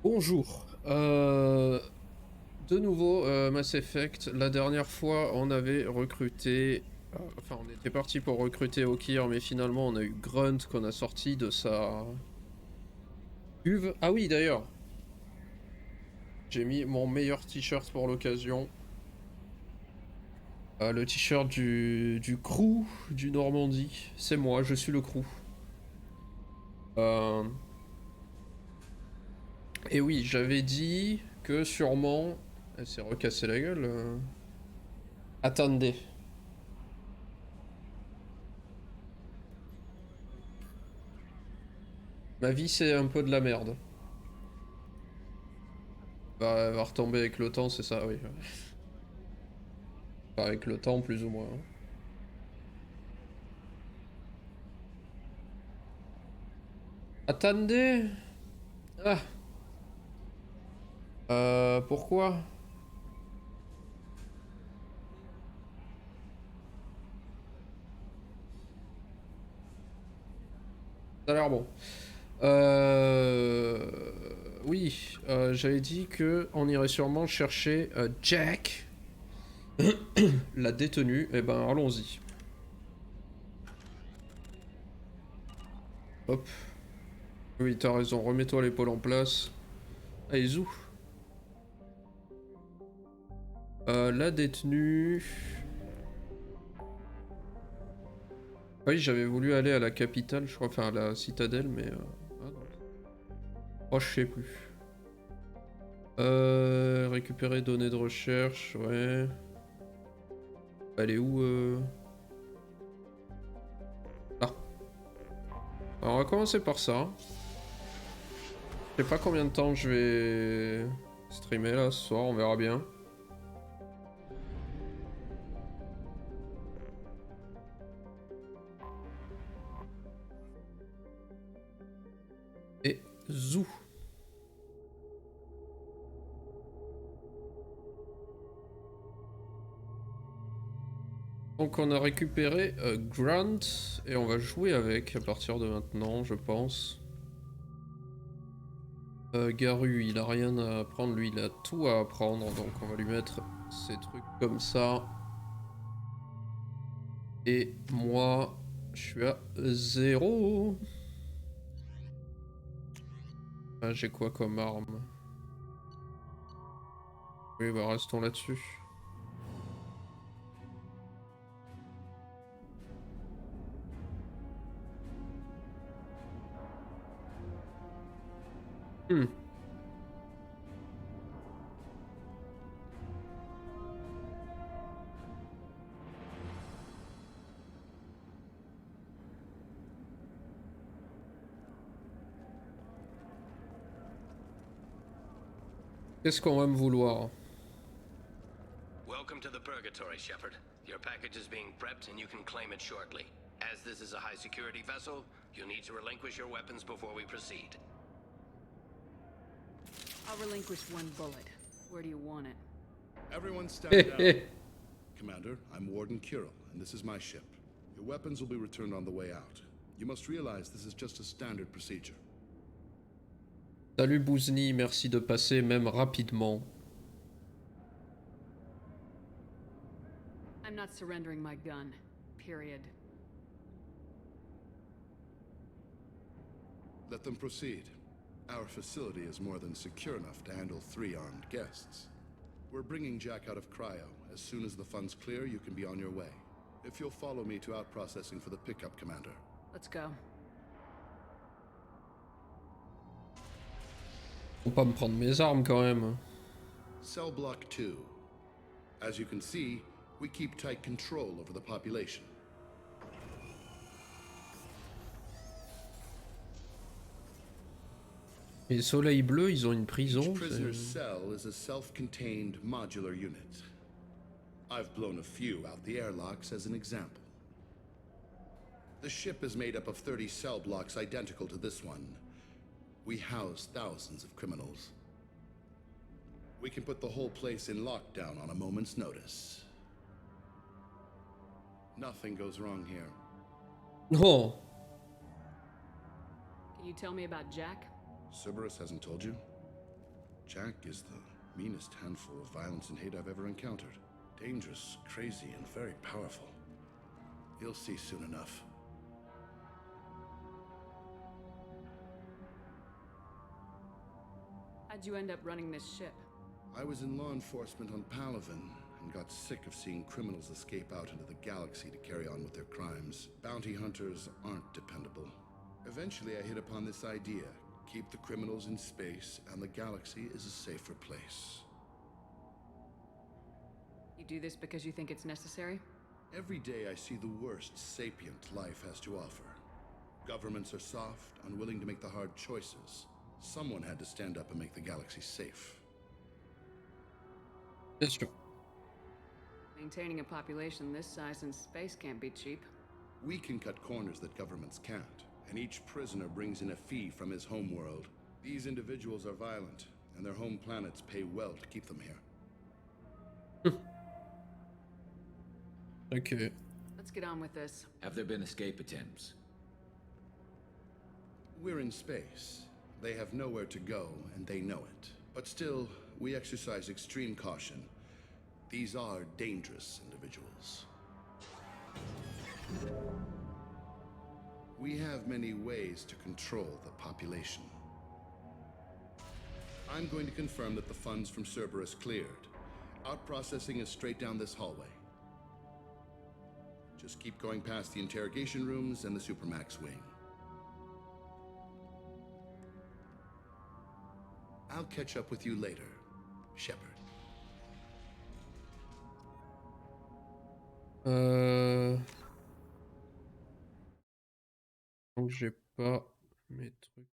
Bonjour. De nouveau, Mass Effect. La dernière fois, on avait recruté... enfin, on était parti pour recruter Okir, mais finalement, on a eu Grunt qu'on a sorti de sa cuve. Ah oui, d'ailleurs, j'ai mis mon meilleur t-shirt pour l'occasion. Le t-shirt du crew du Normandie. C'est moi, je suis le crew. Euh, et oui, j'avais dit que sûrement... Elle s'est recassée la gueule. Attendez. Ma vie, c'est un peu de la merde. Bah, elle va retomber avec le temps, c'est ça, oui. Enfin, avec le temps, plus ou moins, hein. Attendez. Ah. Pourquoi? Ça a l'air bon. Oui, j'avais dit que on irait sûrement chercher Jack, la détenue. Eh ben, allons-y. Hop. Oui, t'as raison, remets-toi l'épaule en place. Allez, zou. La détenue... Oui, j'avais voulu aller à la capitale, je crois, enfin à la citadelle, mais... Ah non. Oh, je sais plus. Récupérer données de recherche, ouais. Elle est où Ah. Alors on va commencer par ça. Je sais pas combien de temps je vais streamer là ce soir, on verra bien. Et zou. Donc on a récupéré Grant et on va jouer avec à partir de maintenant, je pense. Garu, il a rien à apprendre, lui il a tout à apprendre, donc on va lui mettre ces trucs comme ça. Et moi, je suis à 0. Ah, j'ai quoi comme arme? Oui, bah restons là-dessus. Hmm. Qu'est-ce qu'on va me vouloir? Welcome to the Purgatory, Shepard. Your package is being prepped and you can claim it shortly. As this is a high-security vessel, you'll need to relinquish your weapons before we proceed. I'll relinquish one bullet. Where do you want it? Everyone stand Hé down. hé. Commander, I'm Warden Kirill, and this is my ship. Your weapons will be returned on the way out. You must realize this is just a standard procedure. Salut Bouzni, merci de passer même rapidement. I'm not surrendering my gun. Period. Let them proceed. Our facility is more than secure enough to handle 3 armed guests. We're bringing Jack out of cryo. As soon as the funds clear, you can be on your way. If you'll follow me to out-processing for the pickup, Commander. Let's go. Faut pas me prendre mes armes quand même. Cell Block 2. As you can see, we keep tight control over the population. Les soleils bleus, ils ont une prison. Each prisoner's cell is a self-contained modular unit. I've blown a few out the airlocks as an example. The ship is made up of 30 cell blocks identical to this one. We house thousands of criminals. We can put the whole place in lockdown on a moment's notice. Nothing goes wrong here. Oh. Can you tell me about Jack? Cerberus hasn't told you? Jack is the meanest handful of violence and hate I've ever encountered. Dangerous, crazy, and very powerful. You'll see soon enough. How'd you end up running this ship? I was in law enforcement on Palaven and got sick of seeing criminals escape out into the galaxy to carry on with their crimes. Bounty hunters aren't dependable. Eventually, I hit upon this idea. Keep the criminals in space, and the galaxy is a safer place. You do this because you think it's necessary? Every day I see the worst sapient life has to offer. Governments are soft, unwilling to make the hard choices. Someone had to stand up and make the galaxy safe. Bien sûr. Maintaining a population this size in space can't be cheap. We can cut corners that governments can't, and each prisoner brings in a fee from his homeworld. These individuals are violent, and their home planets pay well to keep them here. Ok. Let's get on with this. Have there been escape attempts? We're in space. They have nowhere to go, and they know it. But still, we exercise extreme caution. These are dangerous individuals. We have many ways to control the population. I'm going to confirm that the funds from Cerberus cleared. Out-processing is straight down this hallway. Just keep going past the interrogation rooms and the Supermax wing. I'll catch up with you later, Shepard. Donc j'ai pas mes trucs.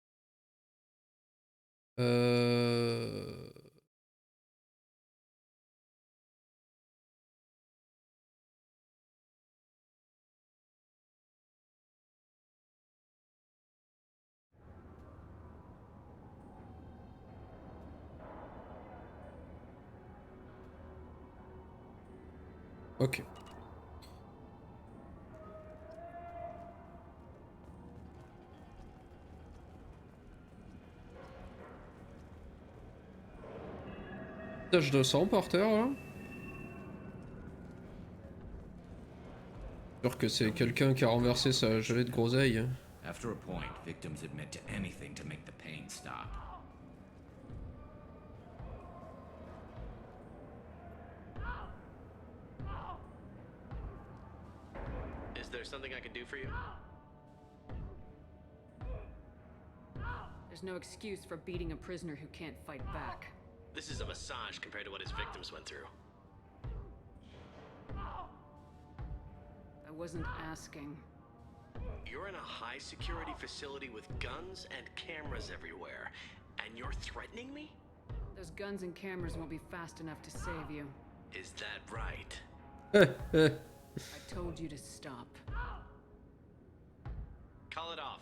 Ok. Tache de sang par terre là. Sûr que c'est quelqu'un qui a renversé sa gelée de groseille. After a point, victims admit to anything to make the pain stop. Is there something I can do for you? There's no excuse for beating a prisoner who can't fight back. This is a massage compared to what his victims went through. I wasn't asking. You're in a high-security facility with guns and cameras everywhere, and you're threatening me? Those guns and cameras won't be fast enough to save you. Is that right? I told you to stop. Call it off.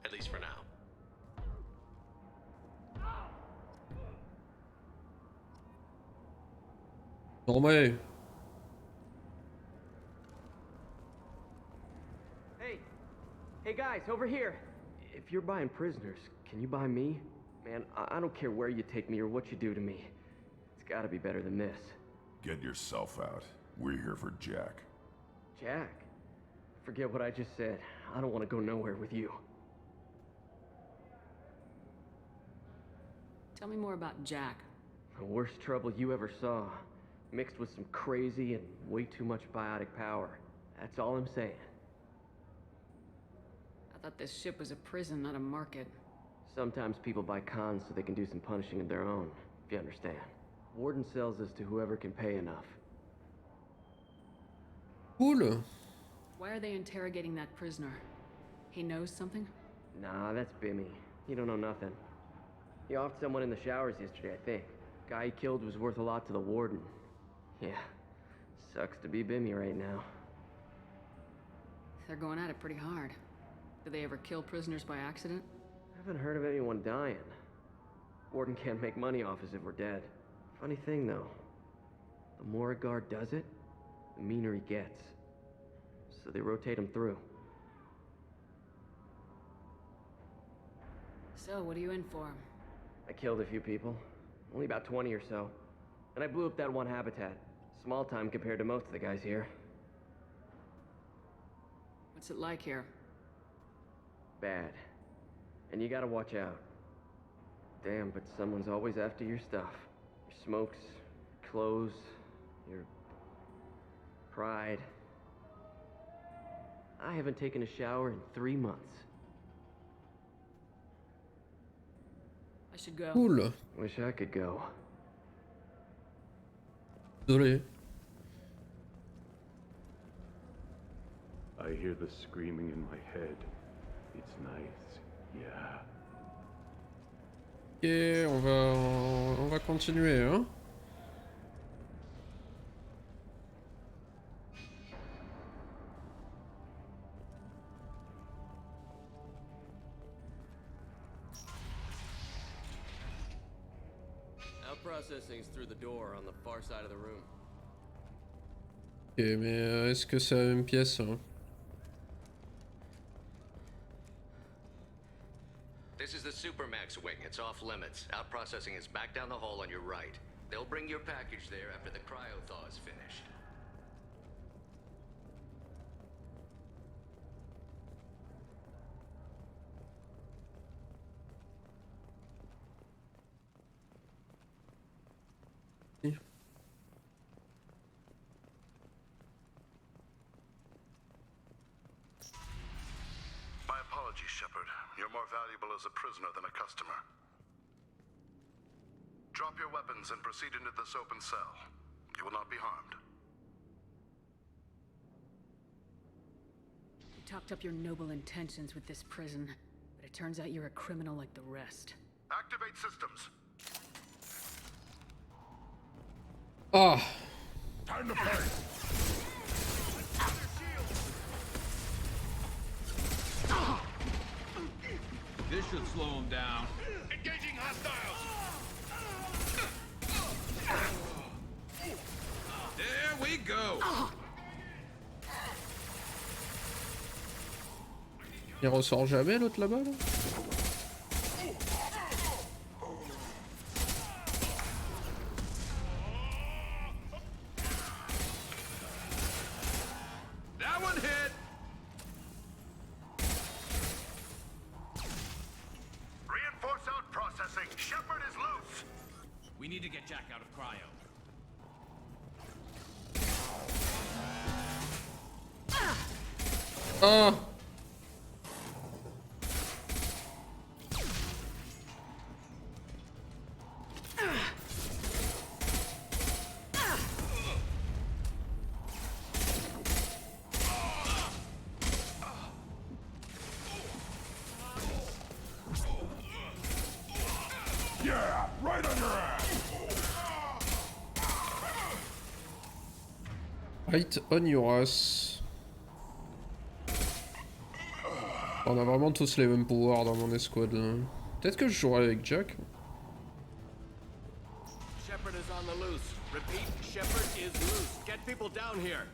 At least for now. Normal. Hey guys, over here! If you're buying prisoners, can you buy me? Man, I don't care where you take me or what you do to me. It's gotta be better than this. Get yourself out. We're here for Jack. Jack? Forget what I just said. I don't want to go nowhere with you. Tell me more about Jack. The worst trouble you ever saw. Mixed with some crazy and way too much biotic power. That's all I'm saying. I thought this ship was a prison, not a market. Sometimes people buy cons so they can do some punishing of their own, if you understand. Warden sells us to whoever can pay enough. Cool. Why are they interrogating that prisoner? He knows something? Nah, that's Bimmy. He don't know nothing. He offed someone in the showers yesterday, I think. Guy he killed was worth a lot to the warden. Yeah, sucks to be Bimmy right now. They're going at it pretty hard. Do they ever kill prisoners by accident? Haven't heard of anyone dying. Warden can't make money off us if we're dead. Funny thing, though. The more a guard does it, the meaner he gets. So they rotate him through. So, what are you in for? I killed a few people. Only about 20 or so. And I blew up that one habitat. Small time compared to most of the guys here. What's it like here? Bad. And you gotta watch out. Damn, but someone's always after your stuff. Your smokes, clothes, your pride. I haven't taken a shower in 3 months. I should go. Cool. Wish I could go. Désolé. I hear the screaming in my head. It's nice, yeah. Ok, on va continuer, hein. Now processing's through the door on the far side of the room. Ok, mais est-ce que c'est la même pièce, hein? This is the Supermax wing. It's off limits. Out processing is back down the hall on your right. They'll bring your package there after the cryo-thaw is finished. My apologies, Shepard. You're more valuable as a prisoner than a customer. Drop your weapons and proceed into this open cell. You will not be harmed. You talked up your noble intentions with this prison, but it turns out you're a criminal like the rest. Activate systems. Ah! Time to pay! This should slow him down. Engaging hostiles! There we go. Il ressort jamais l'autre là-bas là? That one hit. Reinforce out processing. Shepard is loose. We need to get Jack out of cryo. Ah! Yeah, right on your ass! Right on your ass. On a vraiment tous les mêmes pouvoirs dans mon escouade là. Peut-être que je jouerai avec Jack. Shepard is on the loose. Repeat, Shepard is loose. Get people down here.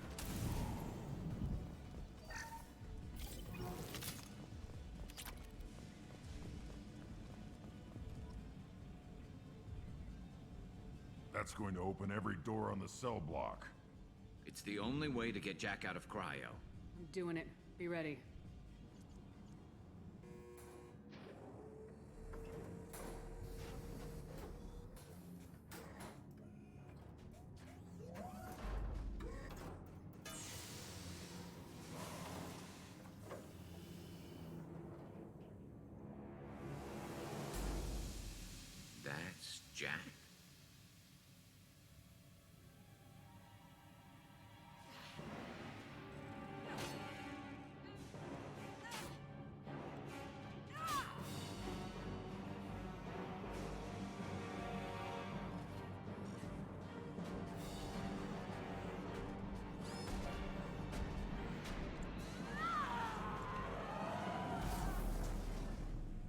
That's going to open every door on the cell block. It's the only way to get Jack out of cryo. I'm doing it. Be ready. That's Jack?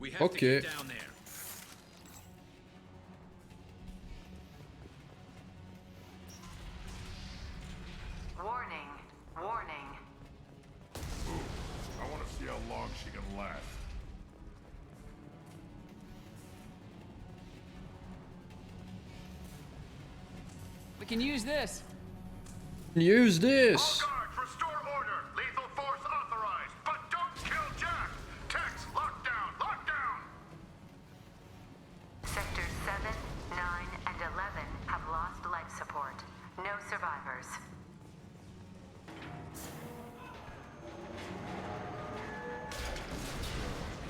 We have to get down there. Warning. Warning. Ooh, I want to see how long she can last. can use this. Use this! Guards, restore order. Lethal force authorized. But don't kill Jack. Tex, lockdown, lockdown. Sectors 7, 9, and 11 have lost life support. No survivors.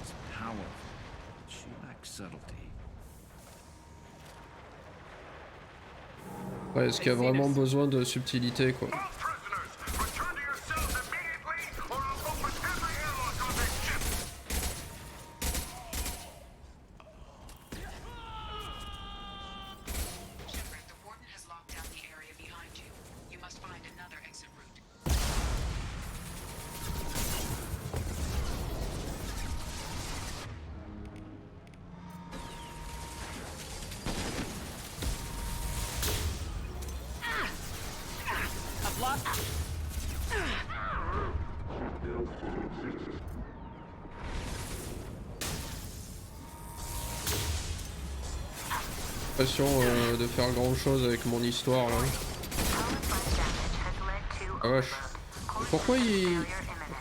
It's powerful. She lacks subtlety. Ouais, est-ce qu'il y a vraiment besoin de subtilité, quoi? All prisoners, return to your cells immediately, or I'll open every airlock on this ship. Shepard, the warden has locked down the area behind you. You must find another exit route. A block. L'impression de faire grand chose avec mon histoire là. Ah vache. Pourquoi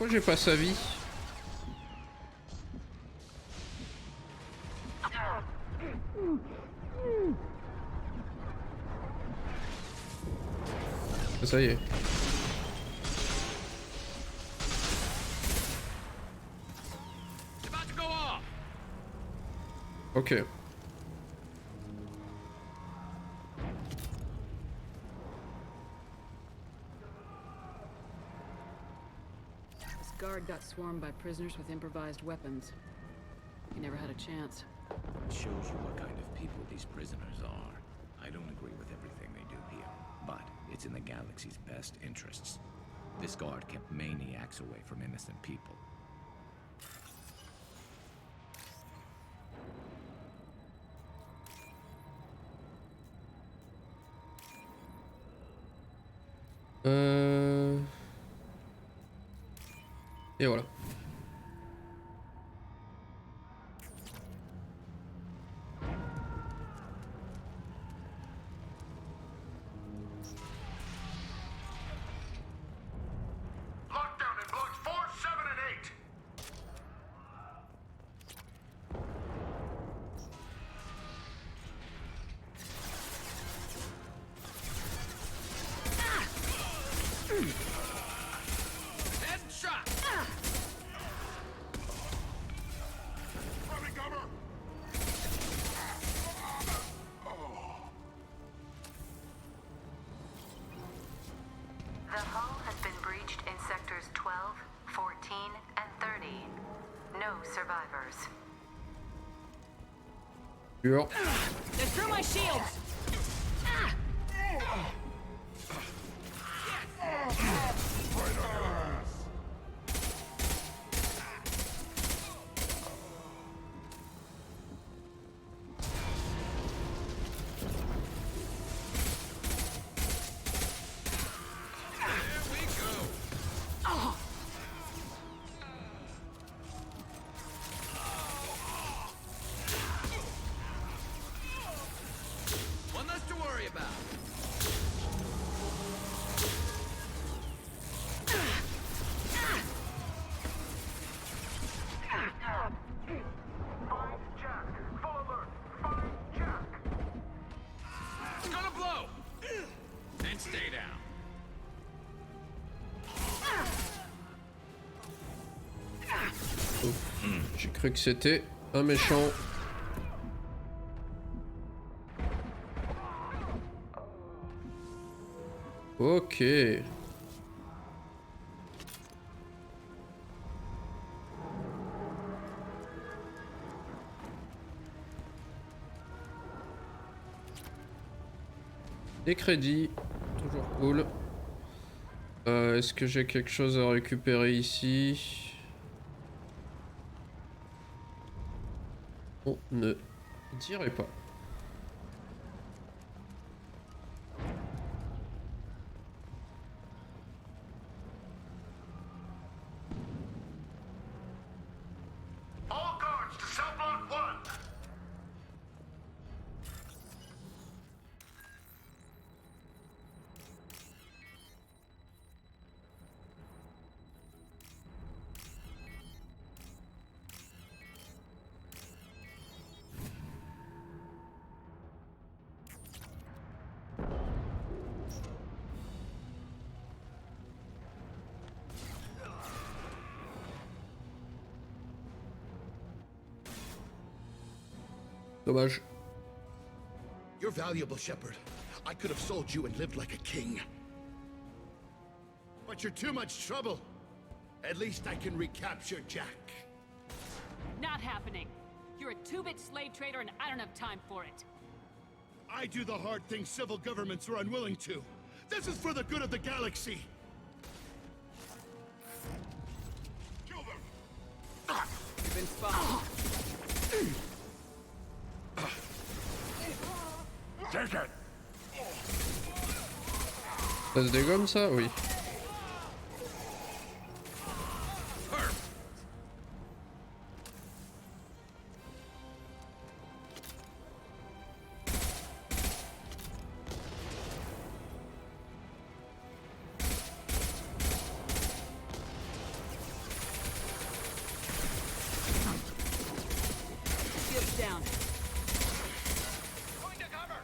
j'ai pas sa vie? Ça y est. About to go off. Ok. This guard got swarmed by prisoners with improvised weapons. He never had a chance. It shows you what kind of people these prisoners are. I don't agree with everything they do here, but it's in the galaxy's best interests. This guard kept maniacs away from innocent people. Et voilà. Lockdown in blocks 4, 7, and 8. Headshot. Running cover. The hull has been breached in sectors 12, 14, and 30. No survivors. Sûr. They're through my shields. One less to worry about. Find Jack. Full alert. Find Jack. It's gonna blow. And stay down. J'ai cru que c'était un méchant. Ok. Des crédits, toujours cool. Est-ce que j'ai quelque chose à récupérer ici? On ne dirait pas. All guards to cell block 1. Dommage. You're valuable, Shepard. I could have sold you and lived like a king. But you're too much trouble. At least I can recapture Jack. Not happening. You're a two-bit slave trader and I don't have time for it. I do the hard things civil governments are unwilling to. This is for the good of the galaxy. Kill them! You've been spotted. Take it! Ça se dégomme ça? Oui. Shields down. Going to cover!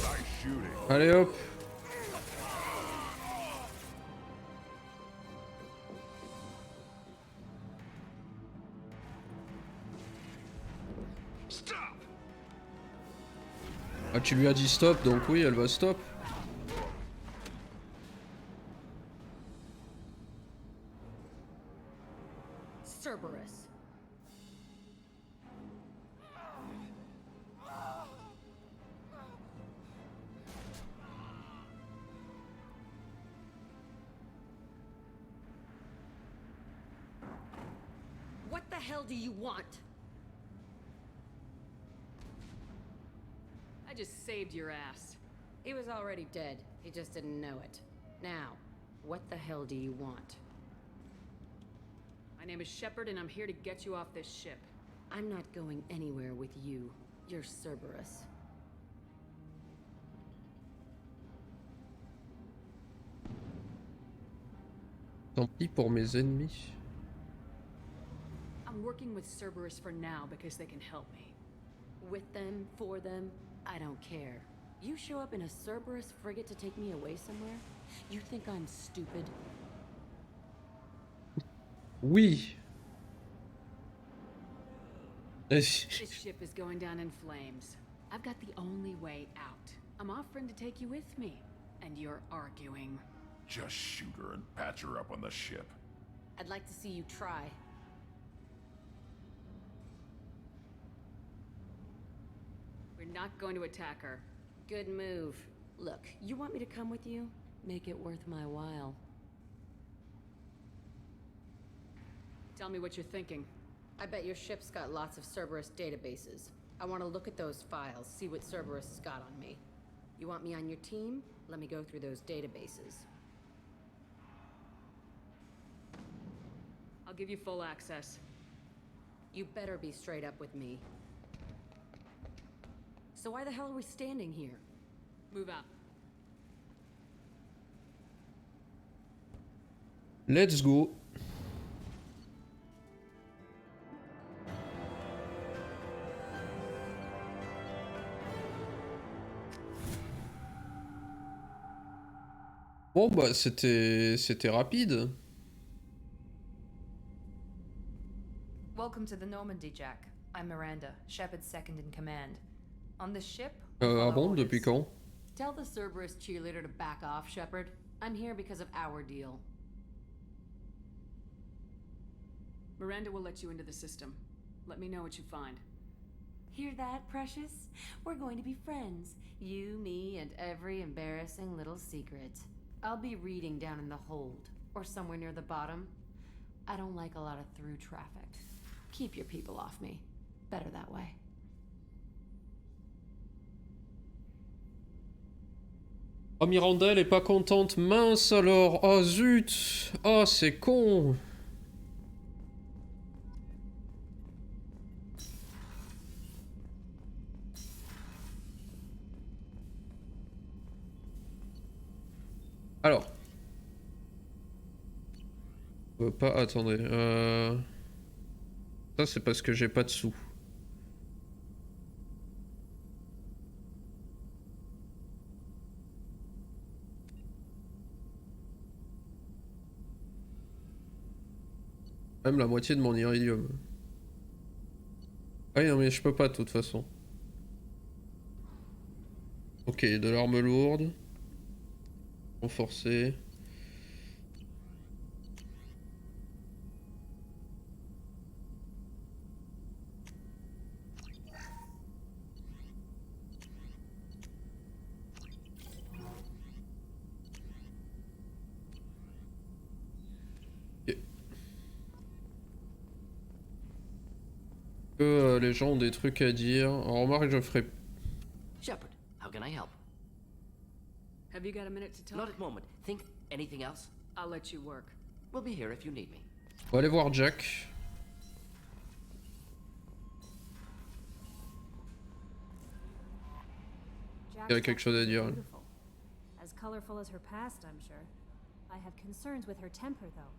Nice shooting. Allez hop. Stop! Ah, tu lui as dit stop, donc oui, elle va stop. Cerberus. What the hell do you want? I just saved your ass. He was already dead. He just didn't know it. Now, what the hell do you want? My name is Shepard and I'm here to get you off this ship. I'm not going anywhere with you. You're Cerberus. Tant pis pour mes ennemis. I'm working with Cerberus for now because they can help me. With them, for them, I don't care. You show up in a Cerberus frigate to take me away somewhere? You think I'm stupid? Oui. This ship is going down in flames. I've got the only way out. I'm offering to take you with me, and you're arguing. Just shoot her and patch her up on the ship. I'd like to see you try. We're not going to attack her. Good move. Look, you want me to come with you? Make it worth my while. Tell me what you're thinking. I bet your ship's got lots of Cerberus databases. I want to look at those files, see what Cerberus has got on me. You want me on your team? Let me go through those databases. I'll give you full access. You better be straight up with me. So why the hell are we standing here? Move out. Let's go. Bon bah c'était rapide. Welcome to the Normandy, Jack. I'm Miranda, Shepard's second in command. On this ship, Ah bon, depuis quand? Tell the Cerberus cheerleader to back off, Shepard. I'm here because of our deal. Miranda will let you into the system. Let me know what you find. Hear that, Precious? We're going to be friends. You, me, and every embarrassing little secret. I'll be reading down in the hold, or somewhere near the bottom. I don't like a lot of through traffic. Keep your people off me. Better that way. Oh Miranda, elle est pas contente. Mince alors. Oh zut. Oh c'est con. Alors. Pas... Attendez. Ça c'est parce que j'ai pas de sous. Même la moitié de mon iridium. Ah oui, non mais je peux pas de toute façon. Ok, de l'arme lourde. Renforcée. Les gens ont des trucs à dire. En remarque, je ferai. Shepard, how can I help? Have you got a minute to talk? Not at the moment. Think anything else? I'll let you work. We'll be here if you need me. On va aller voir Jack. Il y a quelque chose à dire. As colorful as her past, I'm sure. I have concerns with her temper, though.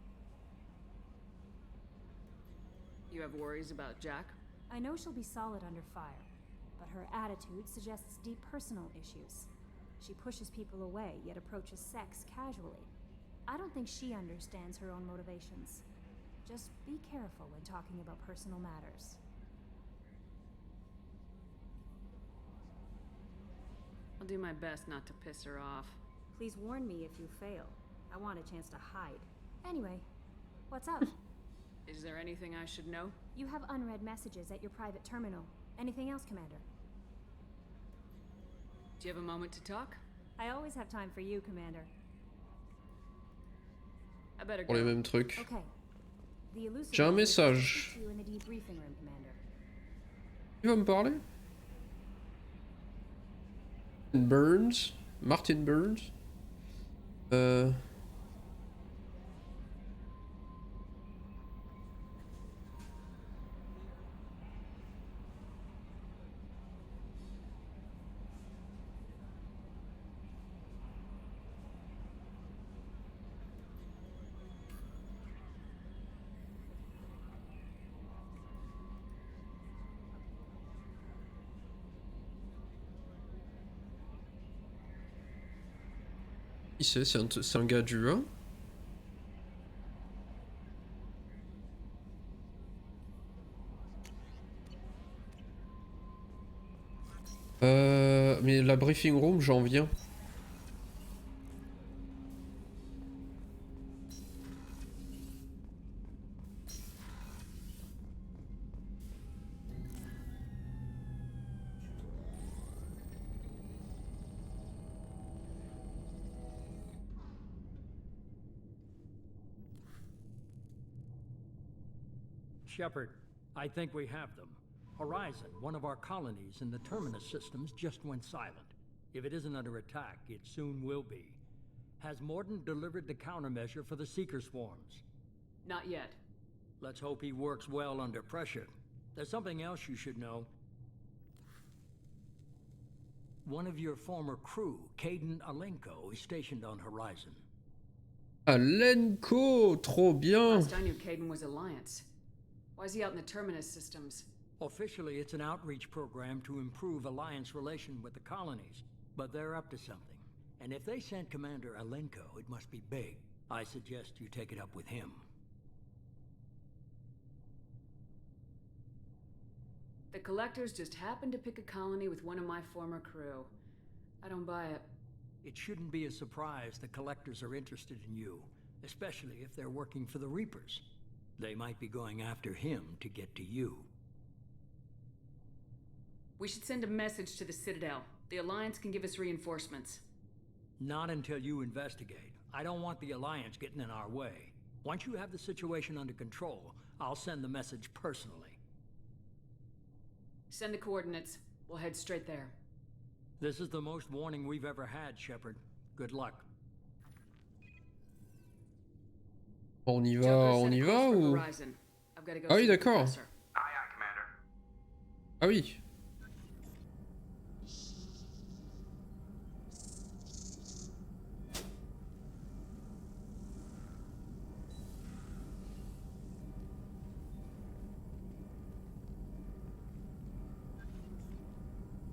You have worries about Jack? I know she'll be solid under fire, but her attitude suggests deep personal issues. She pushes people away, yet approaches sex casually. I don't think she understands her own motivations. Just be careful when talking about personal matters. I'll do my best not to piss her off. Please warn me if you fail. I want a chance to hide. Anyway, what's up? Is there anything I should know? You have unread messages at your private terminal. Anything else, Commander? Do you have a moment to talk? I always have time for you, Commander. I better Pour go. les mêmes trucs. Okay. The elusive J'ai un one will message. speak to you in the debriefing room, Commander. Qui va me parler? Burns? Martin Burns? Qui c'est? C'est un gars du 1? Mais la briefing room, j'en viens. Shepard, I think we have them. Horizon, one of our colonies in the Terminus systems, just went silent. If it isn't under attack, it soon will be. Has Morden delivered the countermeasure for the Seeker swarms? Not yet. Let's hope he works well under pressure. There's something else you should know. One of your former crew, Caden Alenko, is stationed on Horizon. Alenko, trop bien. Last I knew Caden was Alliance. Why is he out in the Terminus systems? Officially, it's an outreach program to improve Alliance relation with the colonies, but they're up to something. And if they sent Commander Alenko, it must be big. I suggest you take it up with him. The Collectors just happened to pick a colony with one of my former crew. I don't buy it. It shouldn't be a surprise the Collectors are interested in you, especially if they're working for the Reapers. They might be going after him to get to you. We should send a message to the Citadel. The Alliance can give us reinforcements. Not until you investigate. I don't want the Alliance getting in our way. Once you have the situation under control, I'll send the message personally. Send the coordinates. We'll head straight there. This is the most warning we've ever had, Shepard. Good luck. On y va ou... Ah oui, d'accord. Ah oui.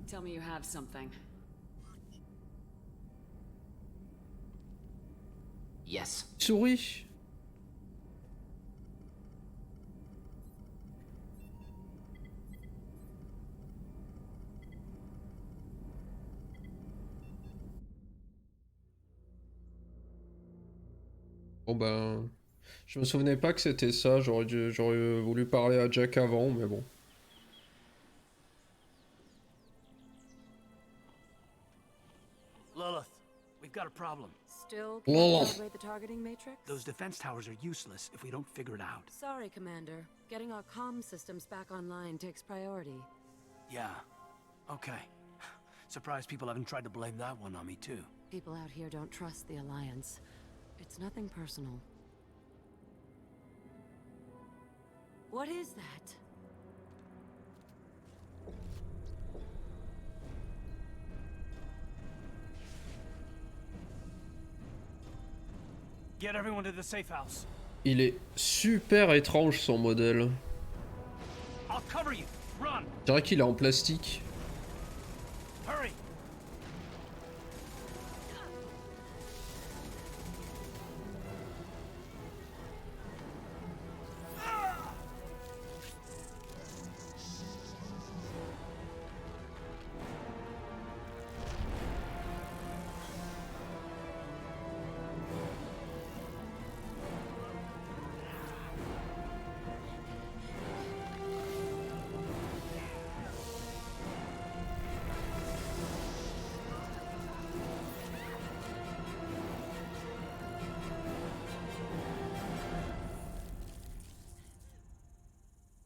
Tell me you have something. Yes. Souris. Bon ben... Je me souvenais pas que c'était ça, j'aurais voulu parler à Jack avant, mais bon. Lilith, we've got a problem. Still can't calibrate the targeting matrix? Those defense towers are useless if we don't figure it out. Sorry, Commander. Getting our comm systems back online takes priority. Yeah. Okay. Surprised people haven't tried to blame that one on me, too. People out here don't trust the Alliance. It's nothing personal. What is that? Get everyone to the safe house. Il est super étrange son modèle. I'll cover you. Run. Je dirais qu'il est en plastique. Hurry.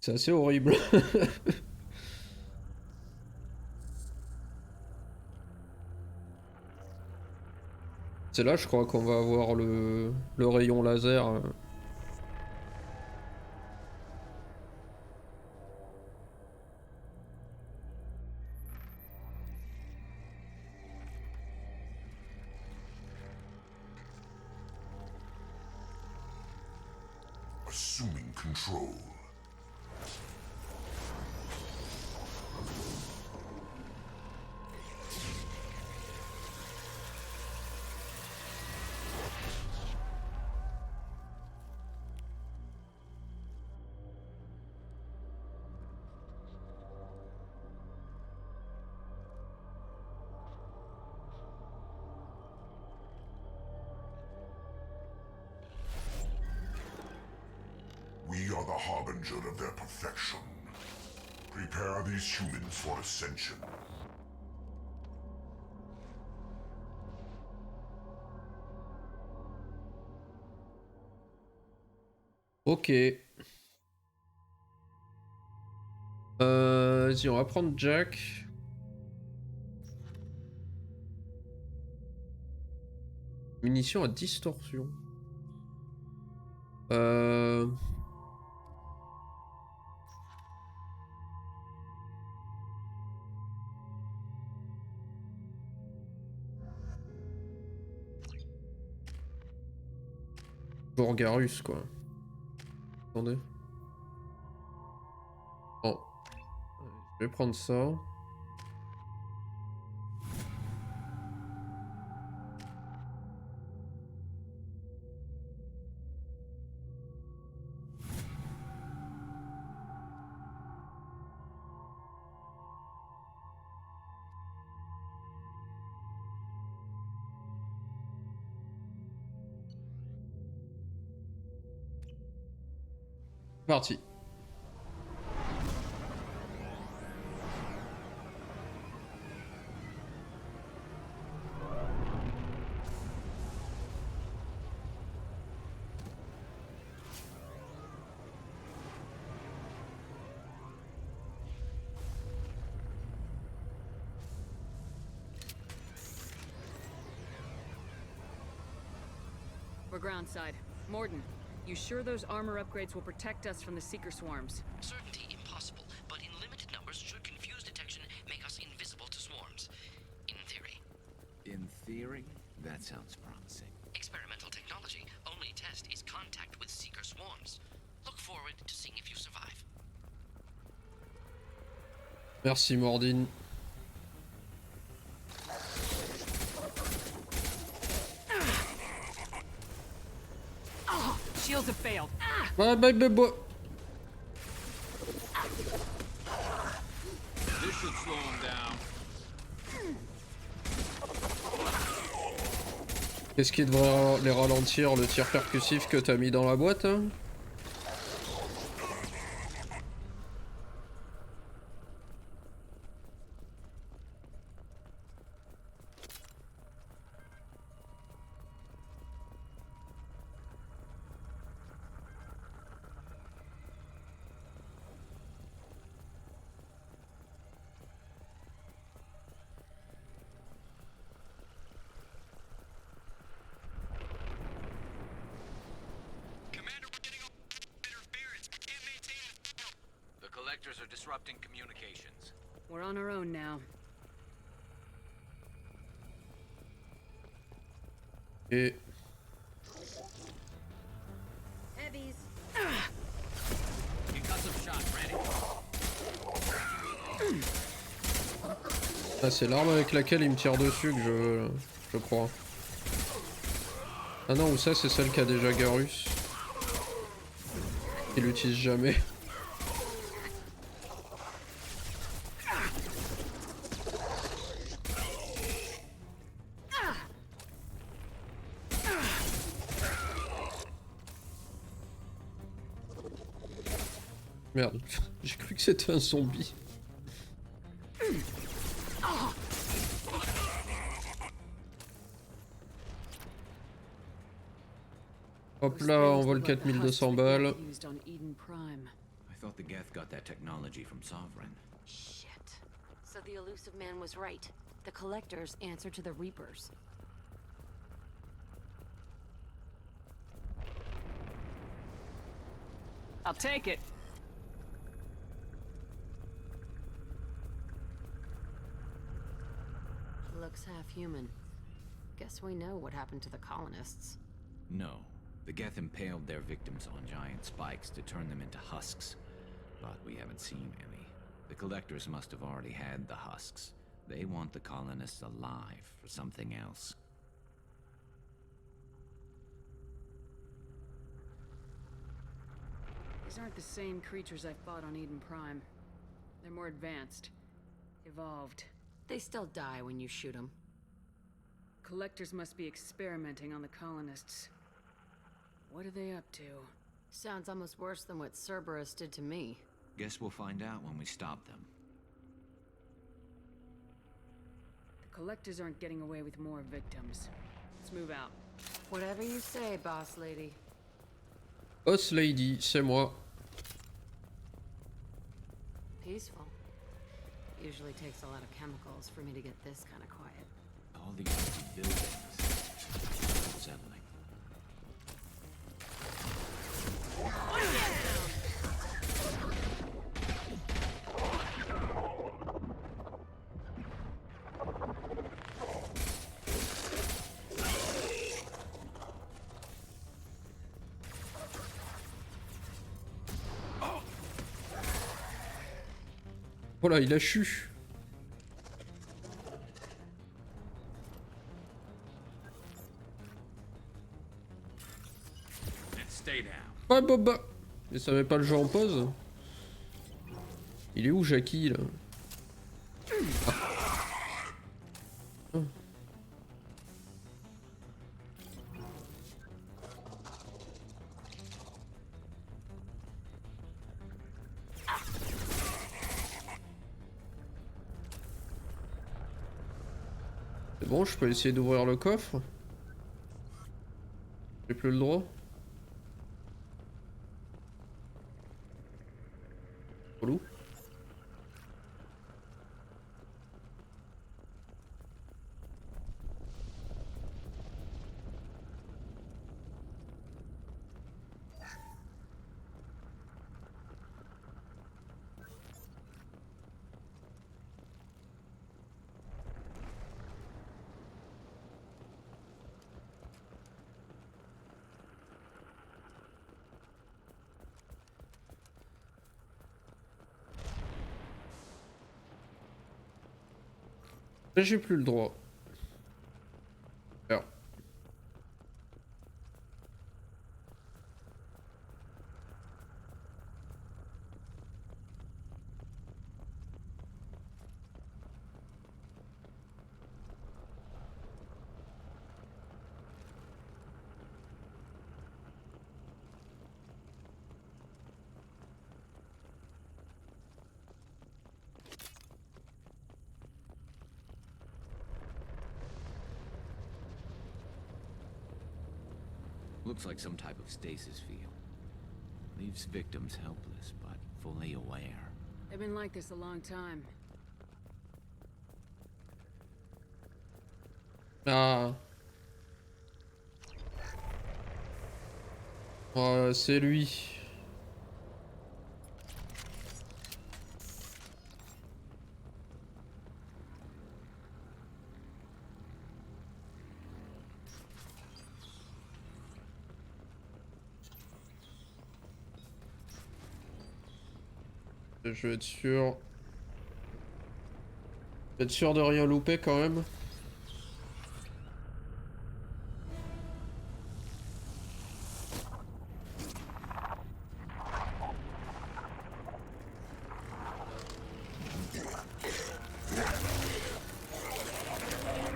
C'est assez horrible. C'est là, je crois qu'on va avoir le rayon laser. Assuming control. We are the harbinger of their perfection. Prepare these humans for ascension. Ok. Vas-y, on va prendre Jack. Munitions à distorsion. Bourgarus, quoi. Attendez. Bon. Je vais prendre ça. Parti. We're groundside. Morden, you sure those armor upgrades will protect us from the Seeker swarms? Certainty impossible, but in limited numbers should confuse detection make us invisible to swarms. In theory. In theory? That sounds promising. Experimental technology. Only test is contact with Seeker swarms. Look forward to seeing if you survive. Merci Mordine. Shields have failed. Bye bye bye bye. This should slow him down. Qu'est-ce qui devrait les ralentir, le tir percussif que t'as mis dans la boîte hein? The collectors are disrupting communications. We're on our own now. Et... Heavies. Concussive shot ready. Ah, c'est l'arme avec laquelle il me tire dessus que je crois. Ah non, ou ça c'est celle qui a déjà Garus. Il l'utilise jamais. Merde, j'ai cru que c'était un zombie. Hop là, on vole 4200 balles. I thought the Geth got that technology from Sovereign. Shit. So the elusive man was right. The collectors answer to the Reapers. I'll take it. Looks half human. Guess we know what happened to the colonists. No. The Geth impaled their victims on giant spikes to turn them into husks. But we haven't seen any. The collectors must have already had the husks. They want the colonists alive for something else. These aren't the same creatures I fought on Eden Prime. They're more advanced. Evolved. They still die when you shoot them. Collectors must be experimenting on the colonists. What are they up to? Sounds almost worse than what Cerberus did to me. Guess we'll find out when we stop them. The collectors aren't getting away with more victims. Let's move out. Whatever you say, boss lady. Boss lady, c'est moi. Peaceful. Usually takes a lot of chemicals for me to get this kind of quiet. All the empty buildings. Unsettling. Voilà, il a chu. Ouais, bah. Mais ça met pas le jeu en pause. Il est où, Jackie, là? Ah. C'est bon, je peux essayer d'ouvrir le coffre. J'ai plus le droit. Relou. J'ai plus le droit. Alors. Looks like some type of stasis field. Leaves victims helpless, but fully aware. They've been like this a long time. Ah. Oh, c'est lui. Je vais être sûr. Être sûr de rien louper quand même.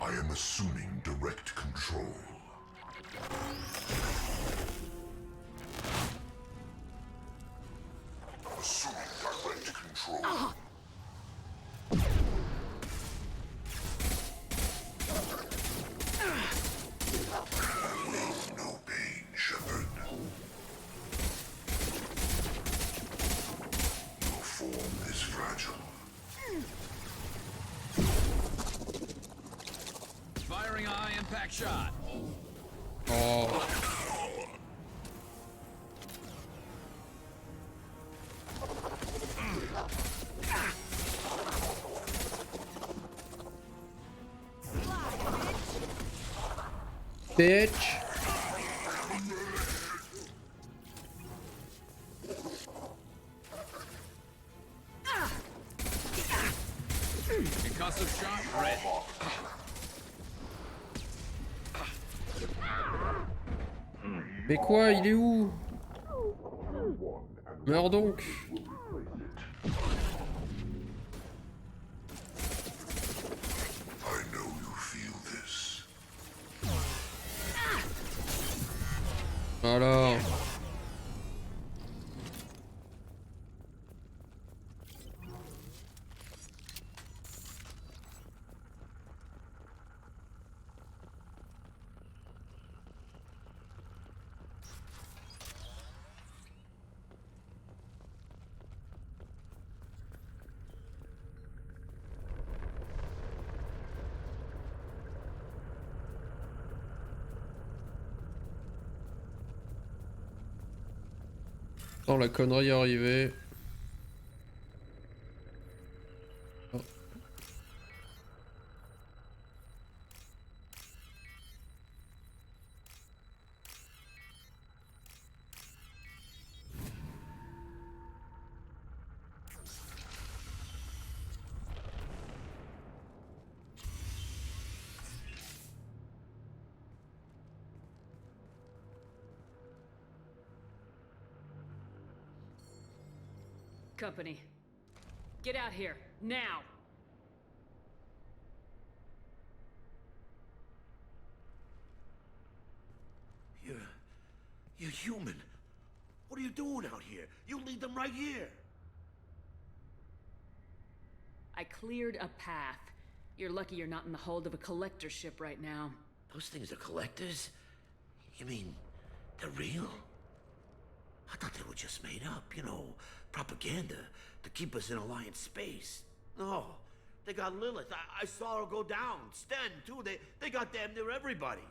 I am assuming direct control. Assuming direct control. No pain, Shepard. Your form is fragile. Firing a high impact shot. Oh. Bitch. Concussive shot ready. Mais quoi, il est où? Meurs donc. I know you feel this. Voilà. Attends, la connerie est arrivée. Oh. Company. Get out here, now! You're human. What are you doing out here? You lead them right here. I cleared a path. You're lucky you're not in the hold of a collector ship right now. Those things are collectors? You mean, they're real? I thought they were just made up, you know, propaganda to keep us in Alliance space. No, they got Lilith. I saw her go down. Sten, too. They got damn near everybody.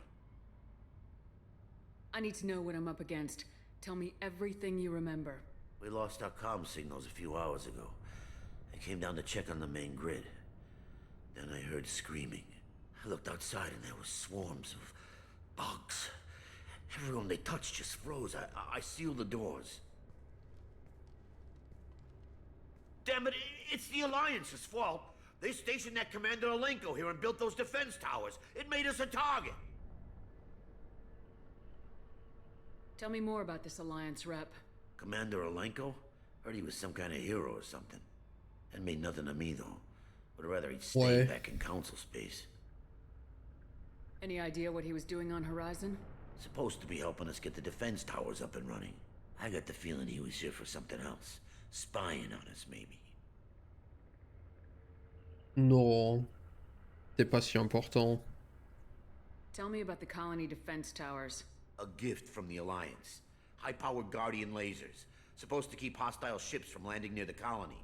I need to know what I'm up against. Tell me everything you remember. We lost our comm signals a few hours ago. I came down to check on the main grid. Then I heard screaming. I looked outside and there were swarms of bugs. Everyone they touched just froze. I sealed the doors. Damn it, it's the Alliance's fault. They stationed that Commander Alenko here and built those defense towers. It made us a target. Tell me more about this Alliance rep. Commander Alenko? Heard he was some kind of hero or something. That made nothing to me, though. Would rather he'd stayed back in Council space. Any idea what he was doing on Horizon? Supposed to be helping us get the defense towers up and running. I got the feeling he was here for something else. Spying on us, maybe. Non. C'est pas si important. Tell me about the colony defense towers. A gift from the Alliance. High-powered Guardian lasers. Supposed to keep hostile ships from landing near the colony.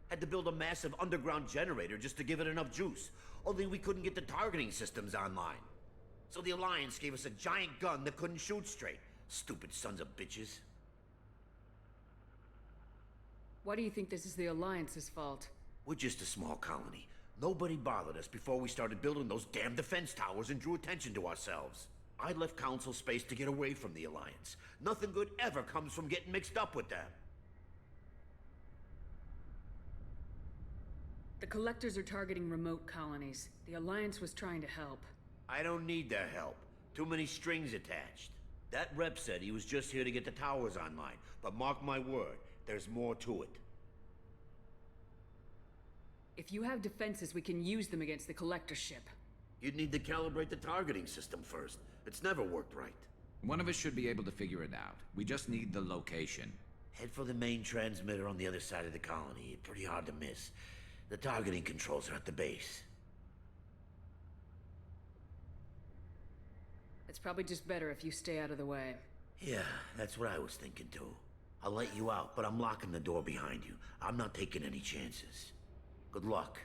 Had to build a massive underground generator just to give it enough juice. Only we couldn't get the targeting systems online. So the Alliance gave us a giant gun that couldn't shoot straight. Stupid sons of bitches. Why do you think this is the Alliance's fault? We're just a small colony. Nobody bothered us before we started building those damn defense towers and drew attention to ourselves. I left Council space to get away from the Alliance. Nothing good ever comes from getting mixed up with them. The Collectors are targeting remote colonies. The Alliance was trying to help. I don't need their help. Too many strings attached. That rep said he was just here to get the towers online, but mark my word, there's more to it. If you have defenses, we can use them against the Collector ship. You'd need to calibrate the targeting system first. It's never worked right. One of us should be able to figure it out. We just need the location. Head for the main transmitter on the other side of the colony. Pretty hard to miss. The targeting controls are at the base. It's probably just better if you stay out of the way. Yeah, that's what I was thinking too. I'll let you out, but I'm locking the door behind you. I'm not taking any chances. Good luck.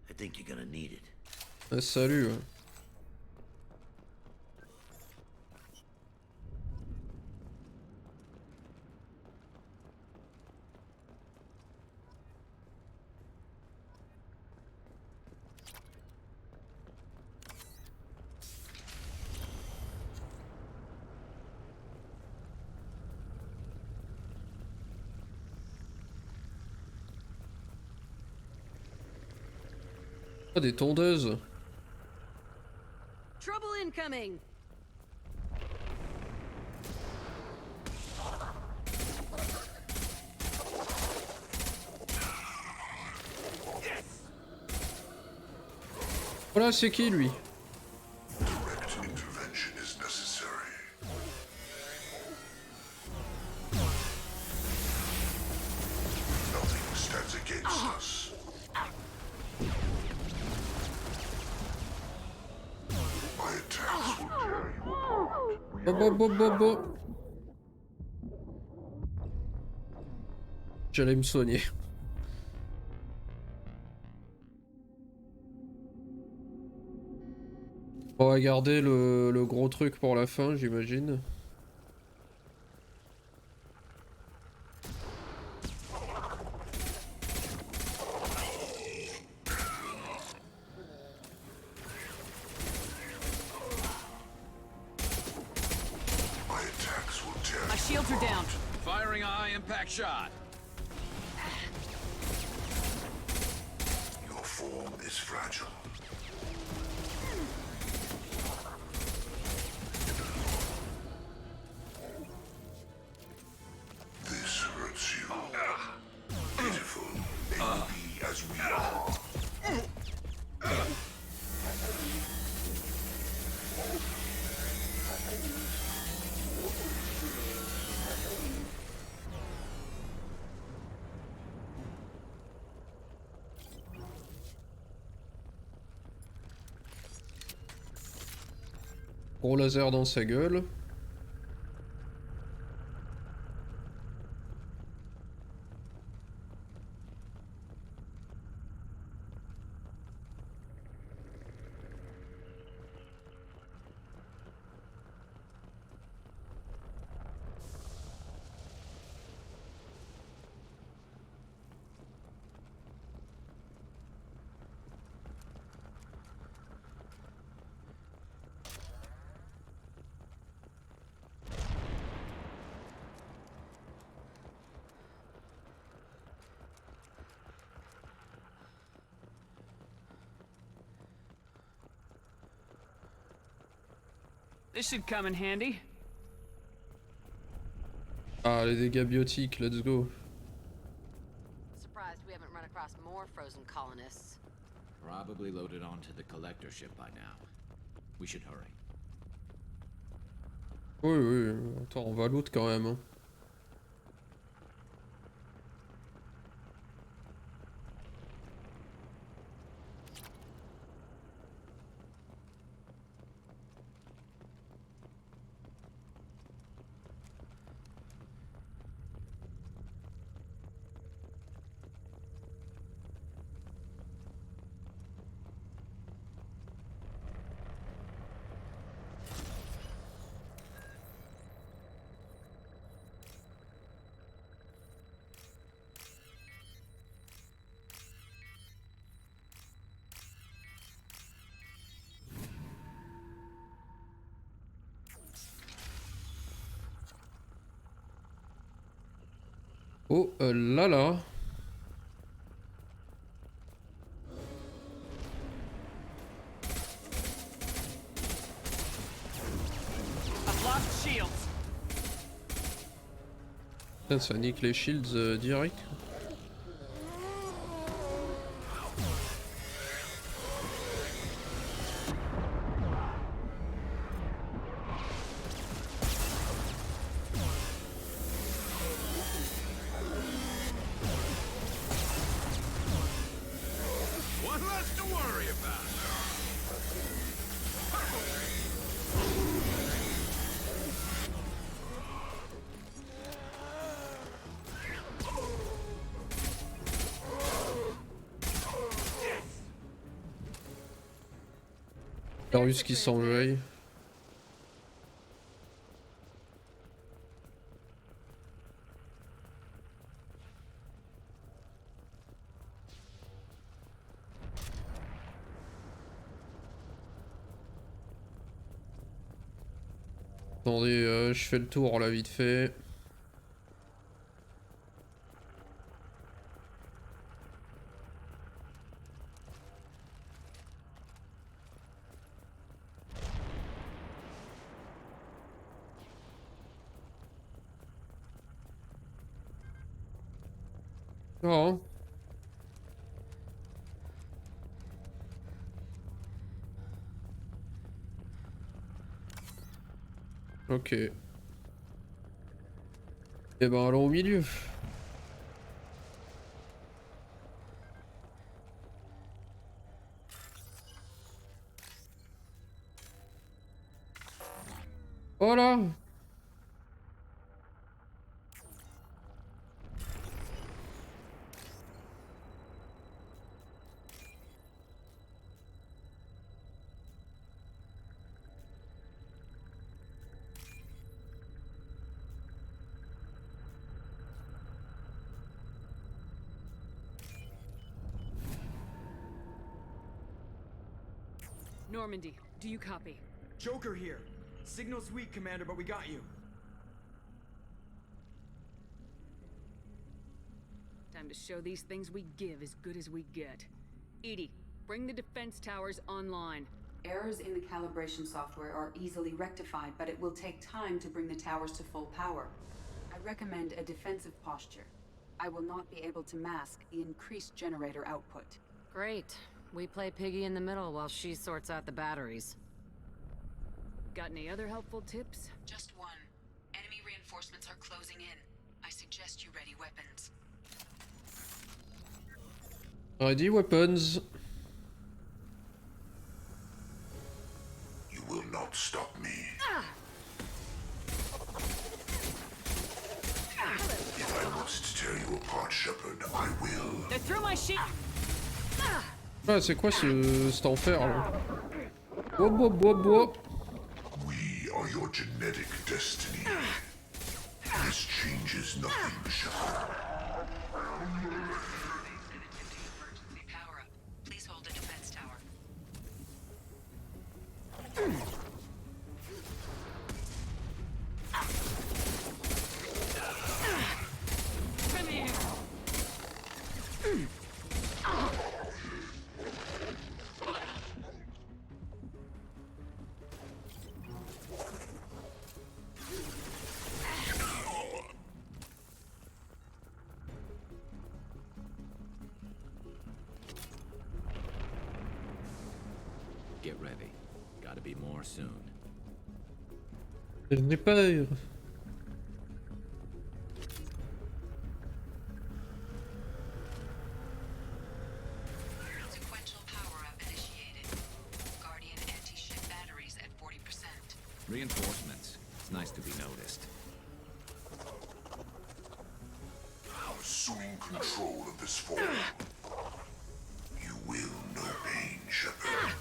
I think you're gonna need it. Salut. Ah, des tondeuses. Trouble incoming! Voilà, c'est qui lui? Direct intervention is necessary. Nothing stands against us. My attacks will tear you apart. J'allais me soigner. On va garder le gros truc pour la fin, j'imagine. My shields are down. Firing a high impact shot. Your form is fragile. This hurts you. Pitiful, maybe as we are. Gros laser dans sa gueule. This should come in handy. Ah, les dégâts biotiques, let's go. Surprised we haven't run across more frozen colonists. Probably loaded onto the collector ship by now. We should hurry. Oui, oui, attends, on va loot quand même. Hein. Oh là là. Putain, ça nique les shields direct. Darius qui s'enjaille. Attendez, je fais le tour là vite fait. Oh. Ok. Et ben allons au milieu. Voilà. Normandy, do you copy? Joker here. Signal's weak, Commander, but we got you. Time to show these things we give as good as we get. Edie, bring the defense towers online. Errors in the calibration software are easily rectified, but it will take time to bring the towers to full power. I recommend a defensive posture. I will not be able to mask the increased generator output. Great. We play piggy in the middle while she sorts out the batteries. Got any other helpful tips? Just one. Enemy reinforcements are closing in. I suggest you ready weapons. Ready weapons. You will not stop me. If I must tear you apart, Shepard, I will. They're through my sheet. Ah, c'est quoi cet enfer là? Bois. We are your genetic destiny. This changes nothing, Shepard. Power up. Please hold the defense tower. Come here. Get ready. Gotta be more soon. Je n'ai peur. Sequential power-up initiated. Guardian anti-ship batteries at 40%. Reinforcements. It's nice to be noticed. Assuming control of this form. You will know pain, Shepard.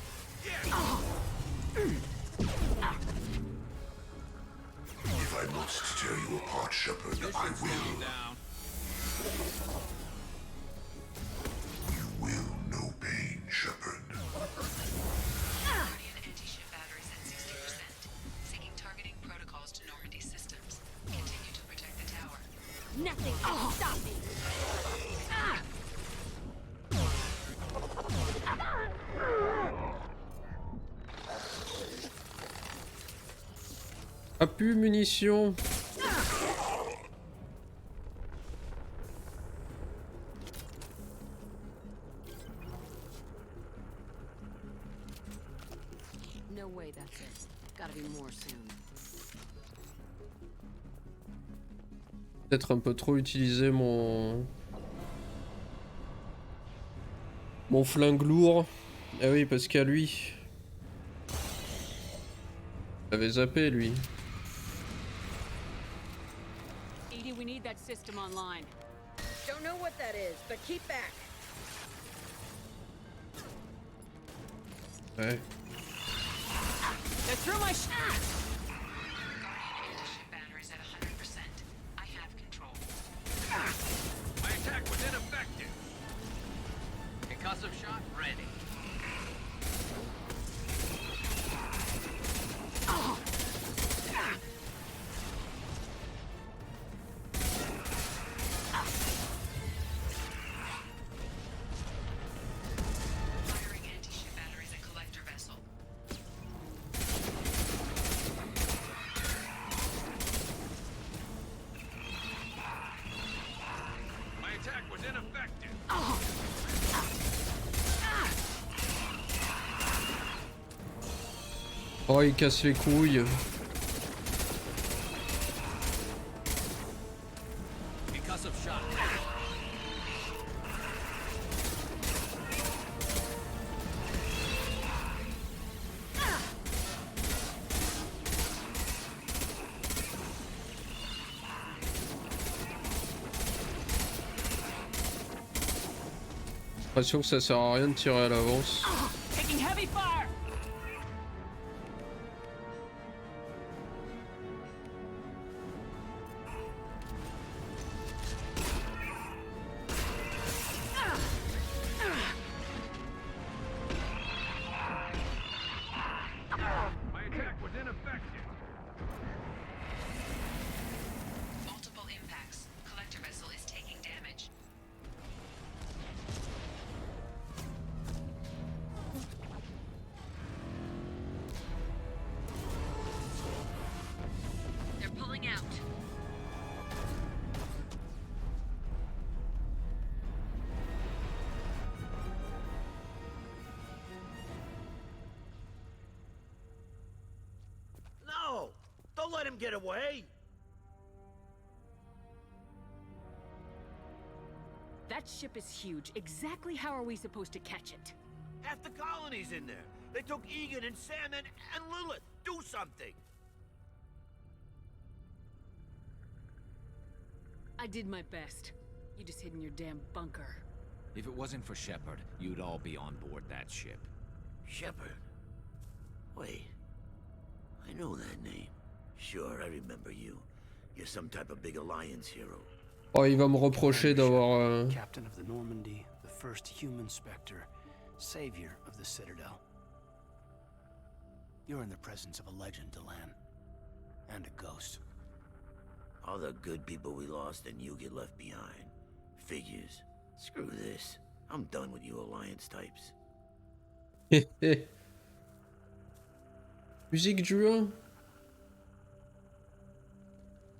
If I must tear you apart, Shepard, I will. You will know pain, Shepard. Guardian anti-ship batteries at 60%. Syncing targeting protocols to Normandy systems. Continue to protect the tower. Nothing can stop Ah, plus munitions. No way that's it. Gotta be more soon. Peut-être un peu trop utilisé mon flingue lourd. Ah oui, parce qu'à lui. J'avais zappé lui. Edie, we need that system online. Don't know what that is, but keep back. Ouais. They're through my shot. Batteries at 100%. I have control. My attack was ineffective. Concussive shot ready. Firing anti-ship batteries at collector vessel. My attack was ineffective. Oh, il casse les couilles. Concussive shot. J'ai l'impression que ça sert à rien de tirer à l'avance. Taking heavy fire. My attack was ineffective. Multiple impacts. Collector vessel is taking damage. They're pulling out. No! Don't let him get away! That ship is huge. Exactly how are we supposed to catch it? Half the colony's in there. They took Egan and Sam and Lilith. Do something! I did my best. You just hid in your damn bunker. If it wasn't for Shepard, you'd all be on board that ship. Shepard? Wait. I know that name. Sure, I remember you. You're some type of big Alliance hero. Oh, il va me reprocher d'avoir... Captain of the Normandy, the first human Spectre, savior of the Citadel. You're in the presence of a legend, Delan. And a ghost. All the good people we lost and you get left behind. Figures. Screw this. I'm done with you Alliance types. Musique du 1.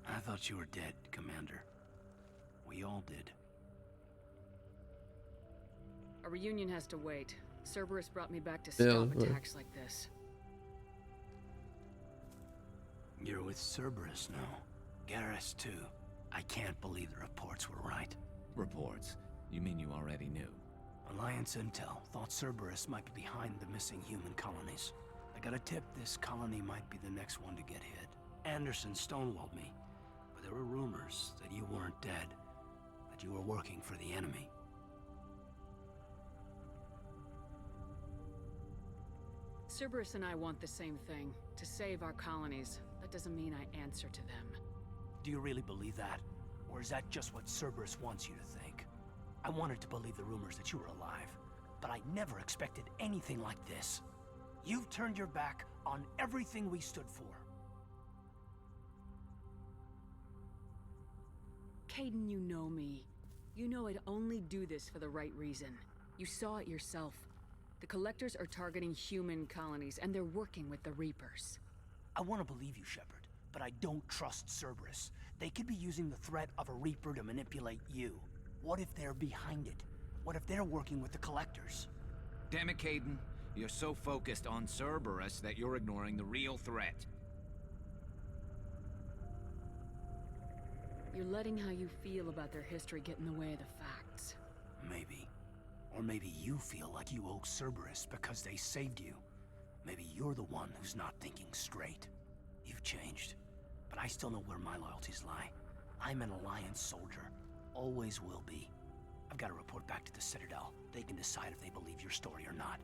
I thought you were dead, Commander. We all did. A reunion has to wait. Cerberus brought me back to Yeah, stop right. attacks like this. You're with Cerberus now. Garrus, too. I can't believe the reports were right. Reports? You mean you already knew? Alliance intel thought Cerberus might be behind the missing human colonies. I got a tip this colony might be the next one to get hit. Anderson stonewalled me, but there were rumors that you weren't dead, that you were working for the enemy. Cerberus and I want the same thing, to save our colonies. That doesn't mean I answer to them. Do you really believe that? Or is that just what Cerberus wants you to think? I wanted to believe the rumors that you were alive, but I never expected anything like this. You've turned your back on everything we stood for. Caden, you know me. You know I'd only do this for the right reason. You saw it yourself. The Collectors are targeting human colonies, and they're working with the Reapers. I want to believe you, Shepard, but I don't trust Cerberus. They could be using the threat of a Reaper to manipulate you. What if they're behind it? What if they're working with the Collectors? Damn it, Caden. You're so focused on Cerberus that you're ignoring the real threat. You're letting how you feel about their history get in the way of the facts. Maybe. Or maybe you feel like you owe Cerberus because they saved you. Maybe you're the one who's not thinking straight. You've changed, but I still know where my loyalties lie. I'm an Alliance soldier. Always will be. I've got to report back to the Citadel. They can decide if they believe your story or not.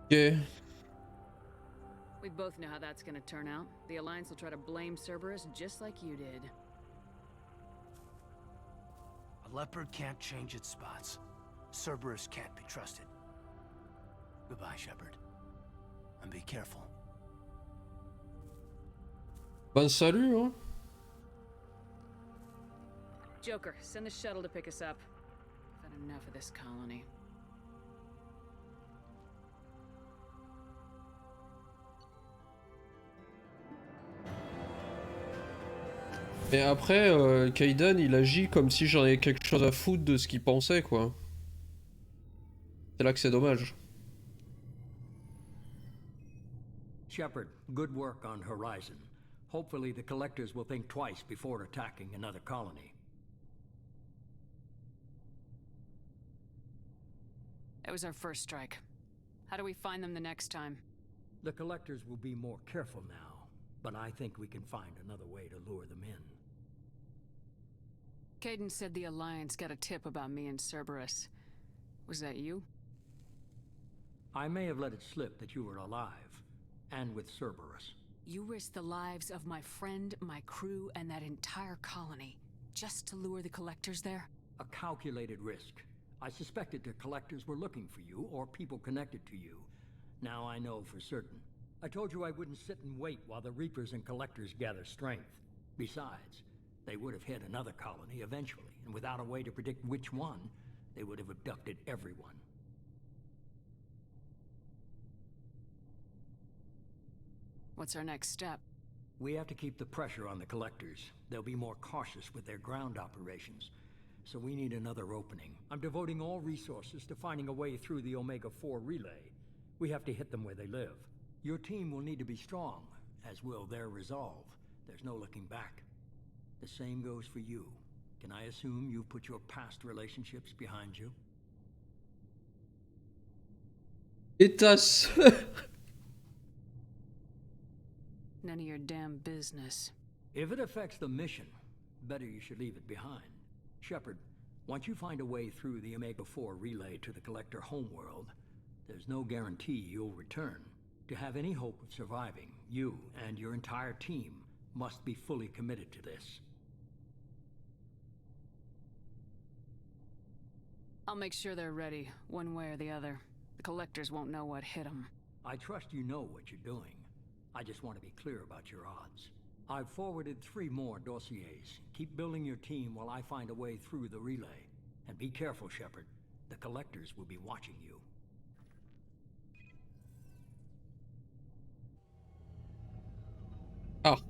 Yeah. We both know how that's gonna turn out. The Alliance will try to blame Cerberus just like you did. A leopard can't change its spots. Cerberus can't be trusted. Goodbye, Shepard. And be careful. Ben salut, hein. Joker, send the shuttle to pick us up. I've had enough of this colony. Et après, Kaidan, il agit comme si j'en avais quelque chose à foutre de ce qu'il pensait, quoi. C'est là que c'est dommage. Shepard, good work on Horizon. Hopefully the Collectors will think twice before attacking another colony. That was our first strike. How do we find them the next time? The Collectors will be more careful now, but I think we can find another way to lure them in. Caden said the Alliance got a tip about me and Cerberus. Was that you? I may have let it slip that you were alive, and with Cerberus. You risked the lives of my friend, my crew, and that entire colony, just to lure the Collectors there? A calculated risk. I suspected the Collectors were looking for you, or people connected to you. Now I know for certain. I told you I wouldn't sit and wait while the Reapers and Collectors gather strength. Besides, they would have hit another colony eventually, and without a way to predict which one, they would have abducted everyone. What's our next step? We have to keep the pressure on the Collectors. They'll be more cautious with their ground operations. So we need another opening. I'm devoting all resources to finding a way through the Omega-4 relay. We have to hit them where they live. Your team will need to be strong, as will their resolve. There's no looking back. The same goes for you. Can I assume you've put your past relationships behind you? It does. None of your damn business. If it affects the mission, better you should leave it behind. Shepard, once you find a way through the Omega-4 relay to the Collector homeworld, there's no guarantee you'll return. To have any hope of surviving, you and your entire team must be fully committed to this. I'll make sure they're ready, one way or the other. The Collectors won't know what hit them. I trust you know what you're doing. I just want to be clear about your odds. I've forwarded 3 more dossiers. Keep building your team while I find a way through the relay. And be careful, Shepard. The Collectors will be watching you. Ah.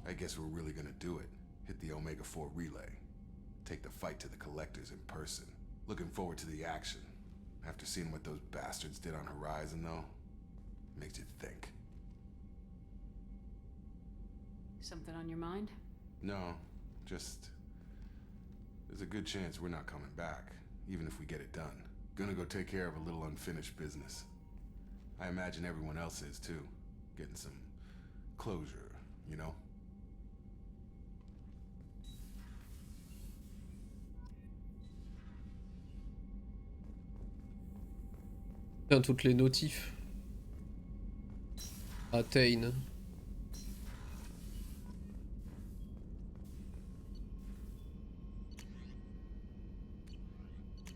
I guess we're really gonna do it. Hit the Omega-4 relay. Take the fight to the Collectors in person. Looking forward to the action. After seeing what those bastards did on Horizon, though, makes you think. Something on your mind? No, just... there's a good chance we're not coming back, even if we get it done. Gonna go take care of a little unfinished business. I imagine everyone else is, too. Getting some closure, you know? Tiens, toutes les notifs. Attain.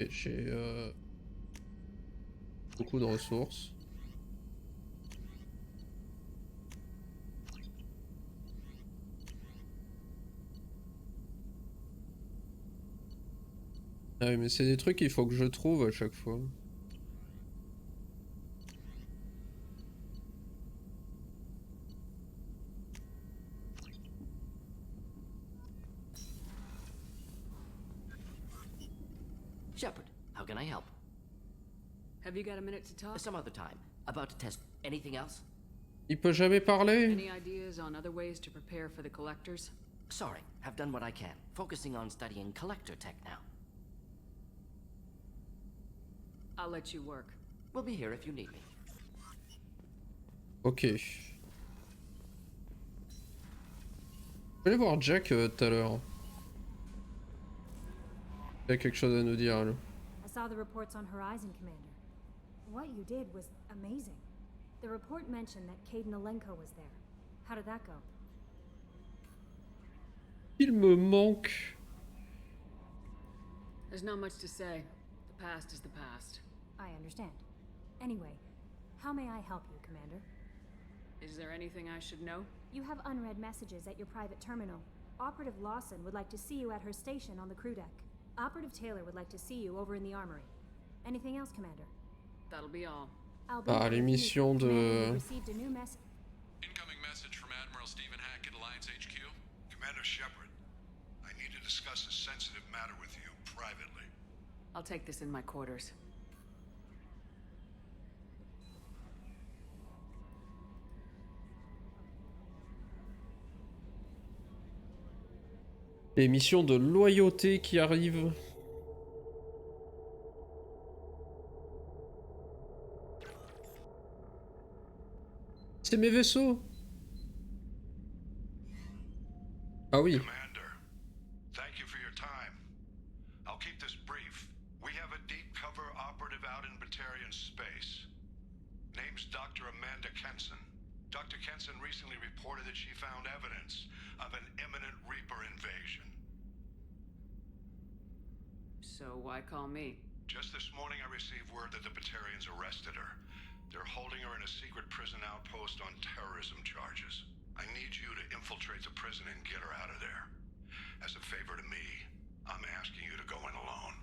Ok, j'ai beaucoup de ressources. Ah oui, mais c'est des trucs qu'il faut que je trouve à chaque fois. Shepard, how can I help? Have you got a minute to talk? Some other time. About to test anything else? Il peut jamais parler. Any ideas on other ways to prepare for the collectors? Sorry, have done what I can. Focusing on studying collector tech now. I'll let you work. We'll be here if you need me. Ok. Je vais aller voir Jack tout à l'heure. Il a quelque chose à nous dire là. I saw the reports on Horizon, Commander. What you did was amazing. The report mentioned that Caden Alenko was there. How did that go? Il me manque. There's not much to say. The past is the past. I understand. Anyway, how may I help you, Commander? Is there anything I should know? You have unread messages at your private terminal. Operative Lawson would like to see you at her station on the crew deck. Operative Taylor would like to see you over in the armory. Anything else, Commander? That'll be all. Ah, l'émission de... Incoming message from Admiral Stephen Hackett, Alliance HQ. Commander Shepard, I need to discuss a sensitive matter with you privately. I'll take this in my quarters. L'émission de loyauté qui arrive. C'est mes vaisseaux. Ah oui. Commander, thank you for your time. I'll keep this brief. We have a deep cover operative out in Batarian space. Name's Dr. Amanda Kenson. Dr. Kenson recently reported that she found evidence of an imminent Reaper invasion. So why call me? Just this morning I received word that the Batarians arrested her. They're holding her in a secret prison outpost on terrorism charges. I need you to infiltrate the prison and get her out of there. As a favor to me, I'm asking you to go in alone.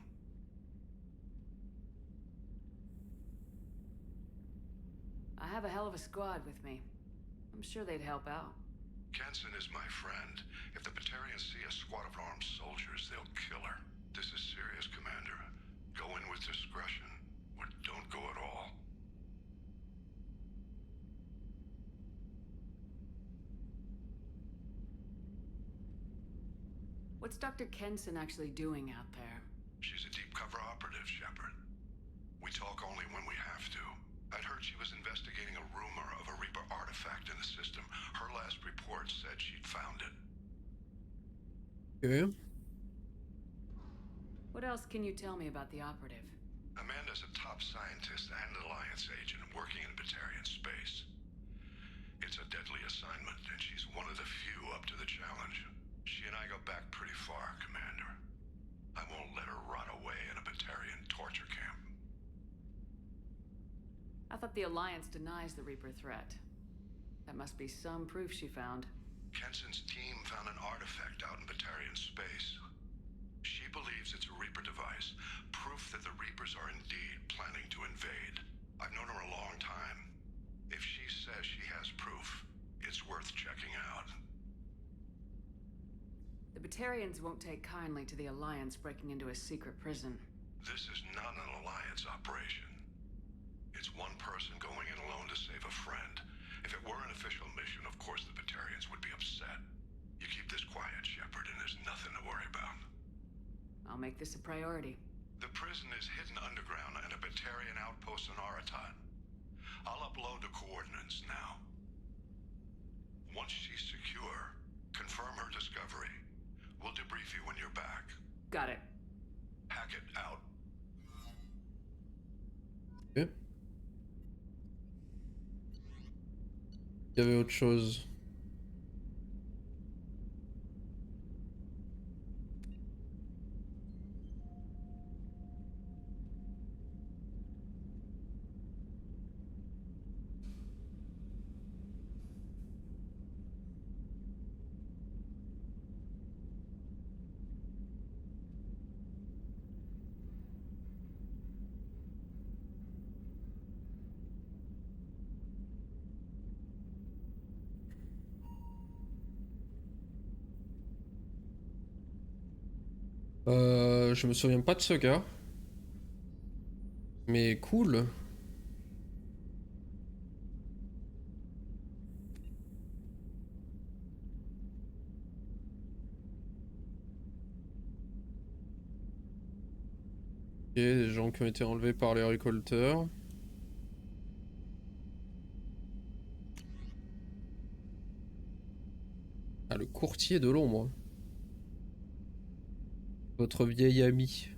I have a hell of a squad with me. I'm sure they'd help out. Kenson is my friend. If the Batarians see a squad of armed soldiers, they'll kill her. This is serious, Commander. Go in with discretion, or don't go at all. What's Dr. Kenson actually doing out there? She's a deep cover operative, Shepard. We talk only when we have to. I'd heard she was investigating a rumor of a Reaper artifact in the system. Her last report said she'd found it. Okay. What else can you tell me about the operative? Amanda's a top scientist and Alliance agent working in Batarian space. It's a deadly assignment, and she's one of the few up to the challenge. She and I go back pretty far, Commander. I won't let her rot away in a Batarian torture camp. I thought the Alliance denies the Reaper threat. That must be some proof she found. Kenson's team found an artifact out in Batarian space. She believes it's a Reaper device, proof that the Reapers are indeed planning to invade. I've known her a long time. If she says she has proof, it's worth checking out. The Batarians won't take kindly to the Alliance breaking into a secret prison. This is not an Alliance operation. It's one person going in alone to save a friend. If it were an official mission, of course the Batarians would be upset. You keep this quiet, Shepard, and there's nothing to worry about. I'll make this a priority. The prison is hidden underground and a Batarian outpost in Aratat. I'll upload the coordinates now. Once she's secure, confirm her discovery. We'll debrief you when you're back. Got it. Hackett out. Ok. Il y avait autre chose. Je me souviens pas de ce gars. Mais cool. Ok, des gens qui ont été enlevés par les récolteurs. Ah, le courtier de l'ombre. Votre vieil ami.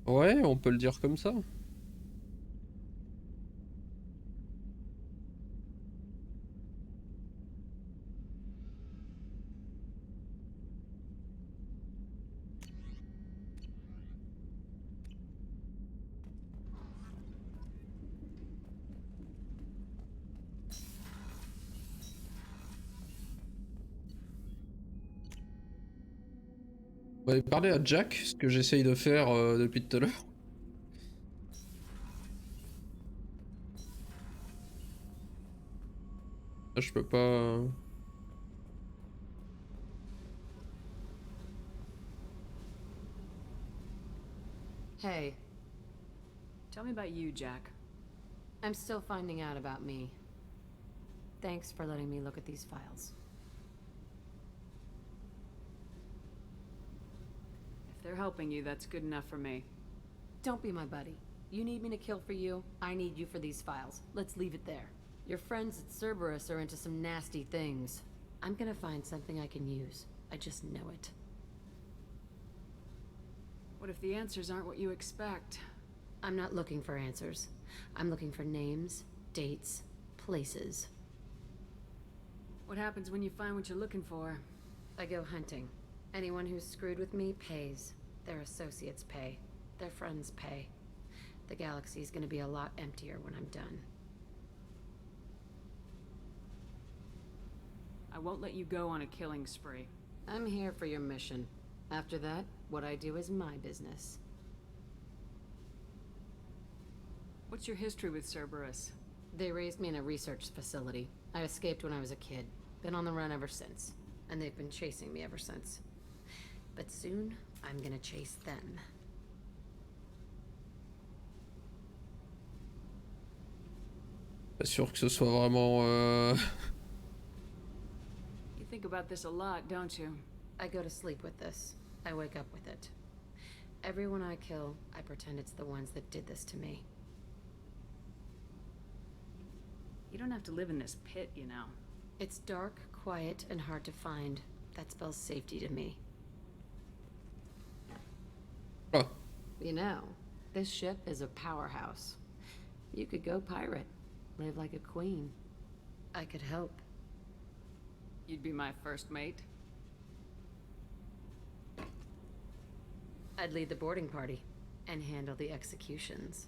Ouais, on peut le dire comme ça. On va parler à Jack, ce que j'essaye de faire depuis tout à l'heure. Ah, je peux pas... Hey. Tell me about you, Jack. I'm still finding out about me. Thanks for letting me look at these files. If they're helping you, that's good enough for me. Don't be my buddy. You need me to kill for you, I need you for these files. Let's leave it there. Your friends at Cerberus are into some nasty things. I'm gonna find something I can use. I just know it. What if the answers aren't what you expect? I'm not looking for answers. I'm looking for names, dates, places. What happens when you find what you're looking for? I go hunting. Anyone who's screwed with me pays. Their associates pay. Their friends pay. The galaxy's gonna be a lot emptier when I'm done. I won't let you go on a killing spree. I'm here for your mission. After that, what I do is my business. What's your history with Cerberus? They raised me in a research facility. I escaped when I was a kid. Been on the run ever since. And they've been chasing me ever since. But soon, I'm gonna chase them. Pas sûr que ce soit vraiment... You think about this a lot, don't you? I go to sleep with this. I wake up with it. Everyone I kill, I pretend it's the ones that did this to me. You don't have to live in this pit, you know. It's dark, quiet, and hard to find. That spells safety to me. Oh. You know, this ship is a powerhouse. You could go pirate. Live like a queen. I could help. You'd be my first mate. I'd lead the boarding party and handle the executions.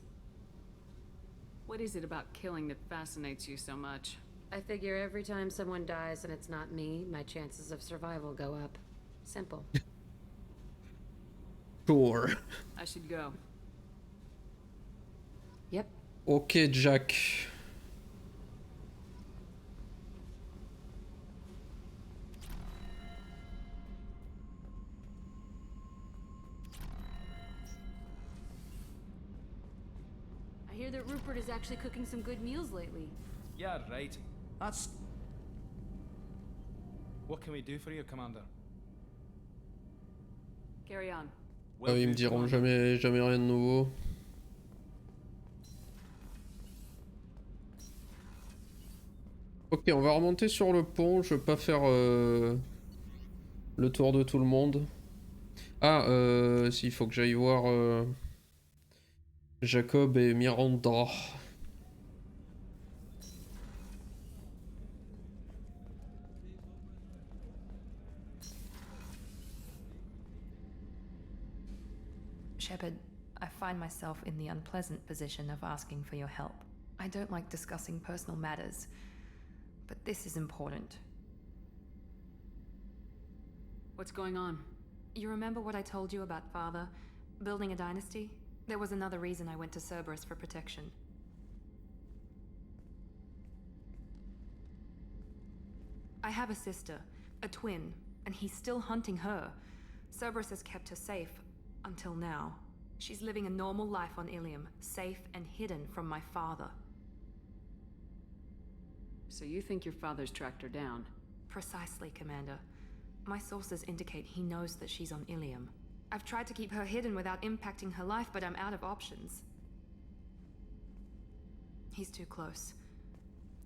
What is it about killing that fascinates you so much? I figure every time someone dies and it's not me, my chances of survival go up. Simple. Sure. I should go. Yep. Ok, Jack. I hear that Rupert is actually cooking some good meals lately. Yeah, right. That's... What can we do for you, Commander? Carry on. Ils me diront jamais rien de nouveau. Ok, on va remonter sur le pont. Je vais pas faire le tour de tout le monde. Ah, s'il faut que j'aille voir Jacob et Miranda. Shepard, I find myself in the unpleasant position of asking for your help. I don't like discussing personal matters, but this is important. What's going on? You remember what I told you about Father? Building a dynasty? There was another reason I went to Cerberus for protection. I have a sister, a twin, and he's still hunting her. Cerberus has kept her safe, until now. She's living a normal life on Ilium, safe and hidden from my father. So you think your father's tracked her down? Precisely, Commander. My sources indicate he knows that she's on Ilium. I've tried to keep her hidden without impacting her life, but I'm out of options. He's too close.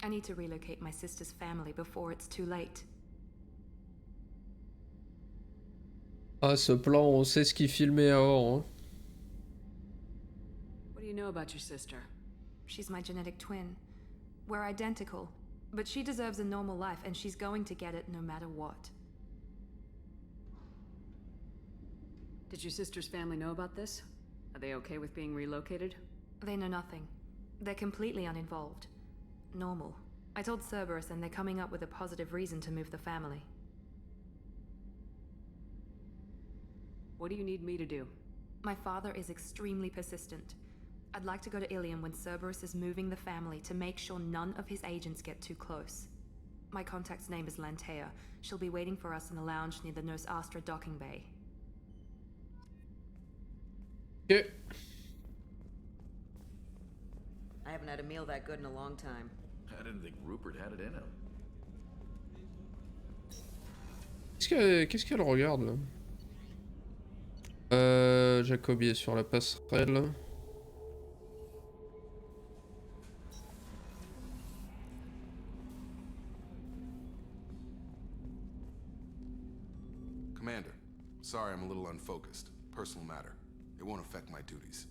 I need to relocate my sister's family before it's too late. Ah, ce plan, on sait ce qu'il filmait avant, hein. What do you know about your sister? She's my genetic twin. We're identical, but she deserves a normal life, and she's going to get it no matter what. Did your sister's family know about this? Are they okay with being relocated? They know nothing. They're completely uninvolved. Normal. I told Cerberus, and they're coming up with a positive reason to move the family. What do you need me to do? My father is extremely persistent. I'd like to go to Ilium when Cerberus is moving the family to make sure none of his agents get too close. My contact's name is Lantea. She'll be waiting for us in the lounge near the Nos Astra docking bay. Okay. I haven't had a meal that good in a long time. I didn't think Rupert had it in him. Qu'est-ce qu'elle regarde là? Jacobi est sur la passerelle. Commander, sorry I'm a little unfocused. Personal matter. It won't affect my duties.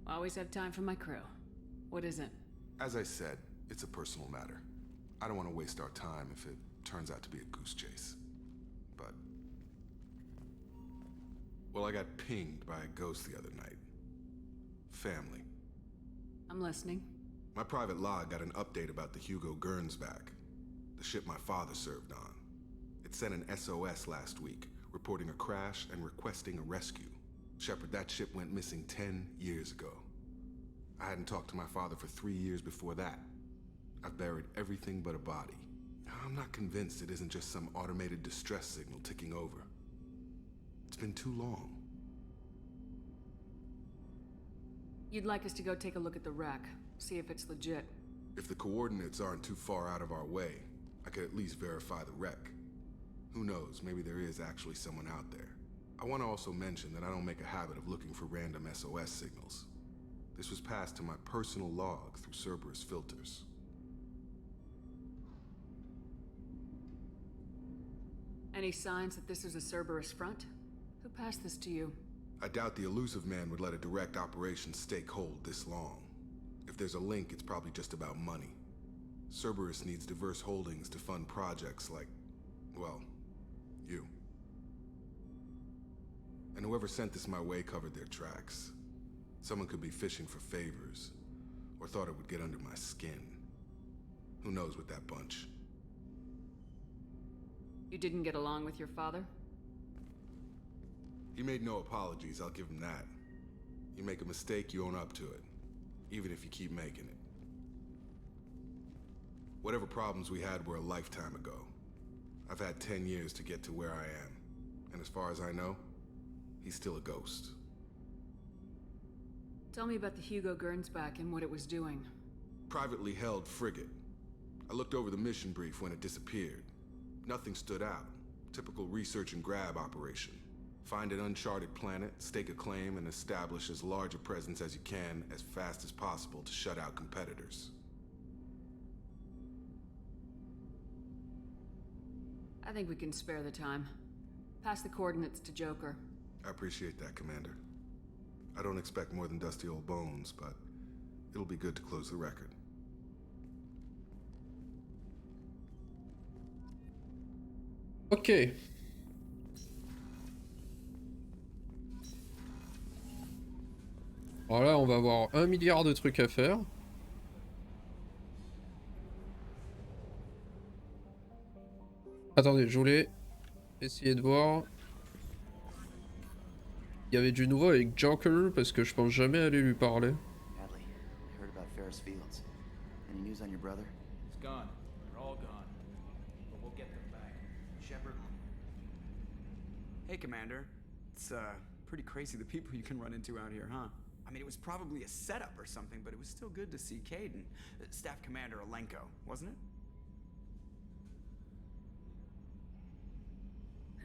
Always have time for my crew. What is it? As I said, it's a personal matter. I don't want to waste our time if it turns out to be a goose chase. But... well, I got pinged by a ghost the other night. Family. I'm listening. My private log got an update about the Hugo Gernsback, the ship my father served on. It sent an SOS last week, reporting a crash and requesting a rescue. Shepard, that ship went missing 10 years ago. I hadn't talked to my father for 3 years before that. I've buried everything but a body. I'm not convinced it isn't just some automated distress signal ticking over. It's been too long. You'd like us to go take a look at the wreck, see if it's legit. If the coordinates aren't too far out of our way, I could at least verify the wreck. Who knows, maybe there is actually someone out there. I want to also mention that I don't make a habit of looking for random SOS signals. This was passed to my personal log through Cerberus filters. Any signs that this is a Cerberus front? Who passed this to you? I doubt the elusive man would let a direct operation stake hold this long. If there's a link, it's probably just about money. Cerberus needs diverse holdings to fund projects like, well, you. And whoever sent this my way covered their tracks. Someone could be fishing for favors, or thought it would get under my skin. Who knows with that bunch? You didn't get along with your father? He made no apologies, I'll give him that. You make a mistake, you own up to it. Even if you keep making it. Whatever problems we had were a lifetime ago. I've had 10 years to get to where I am. And as far as I know, he's still a ghost. Tell me about the Hugo Gernsback and what it was doing. Privately held frigate. I looked over the mission brief when it disappeared. Nothing stood out. Typical research and grab operation. Find an uncharted planet, stake a claim, and establish as large a presence as you can as fast as possible to shut out competitors. I think we can spare the time. Pass the coordinates to Joker. I appreciate that, Commander. I don't expect more than dusty old bones, but it'll be good to close the record. Ok. Alors là, on va avoir 1 milliard de trucs à faire. Attendez, je voulais essayer de voir. Il y avait du nouveau avec Joker parce que je pense jamais aller lui parler. Hadley, I heard about Ferris Fields. Any news on your brother? He's gone. They're all gone. But we'll Hey, Commander. It's, pretty crazy the people you can run into out here, huh? I mean, it was probably a setup or something, but it was still good to see Caden. Staff Commander Alenko, wasn't it?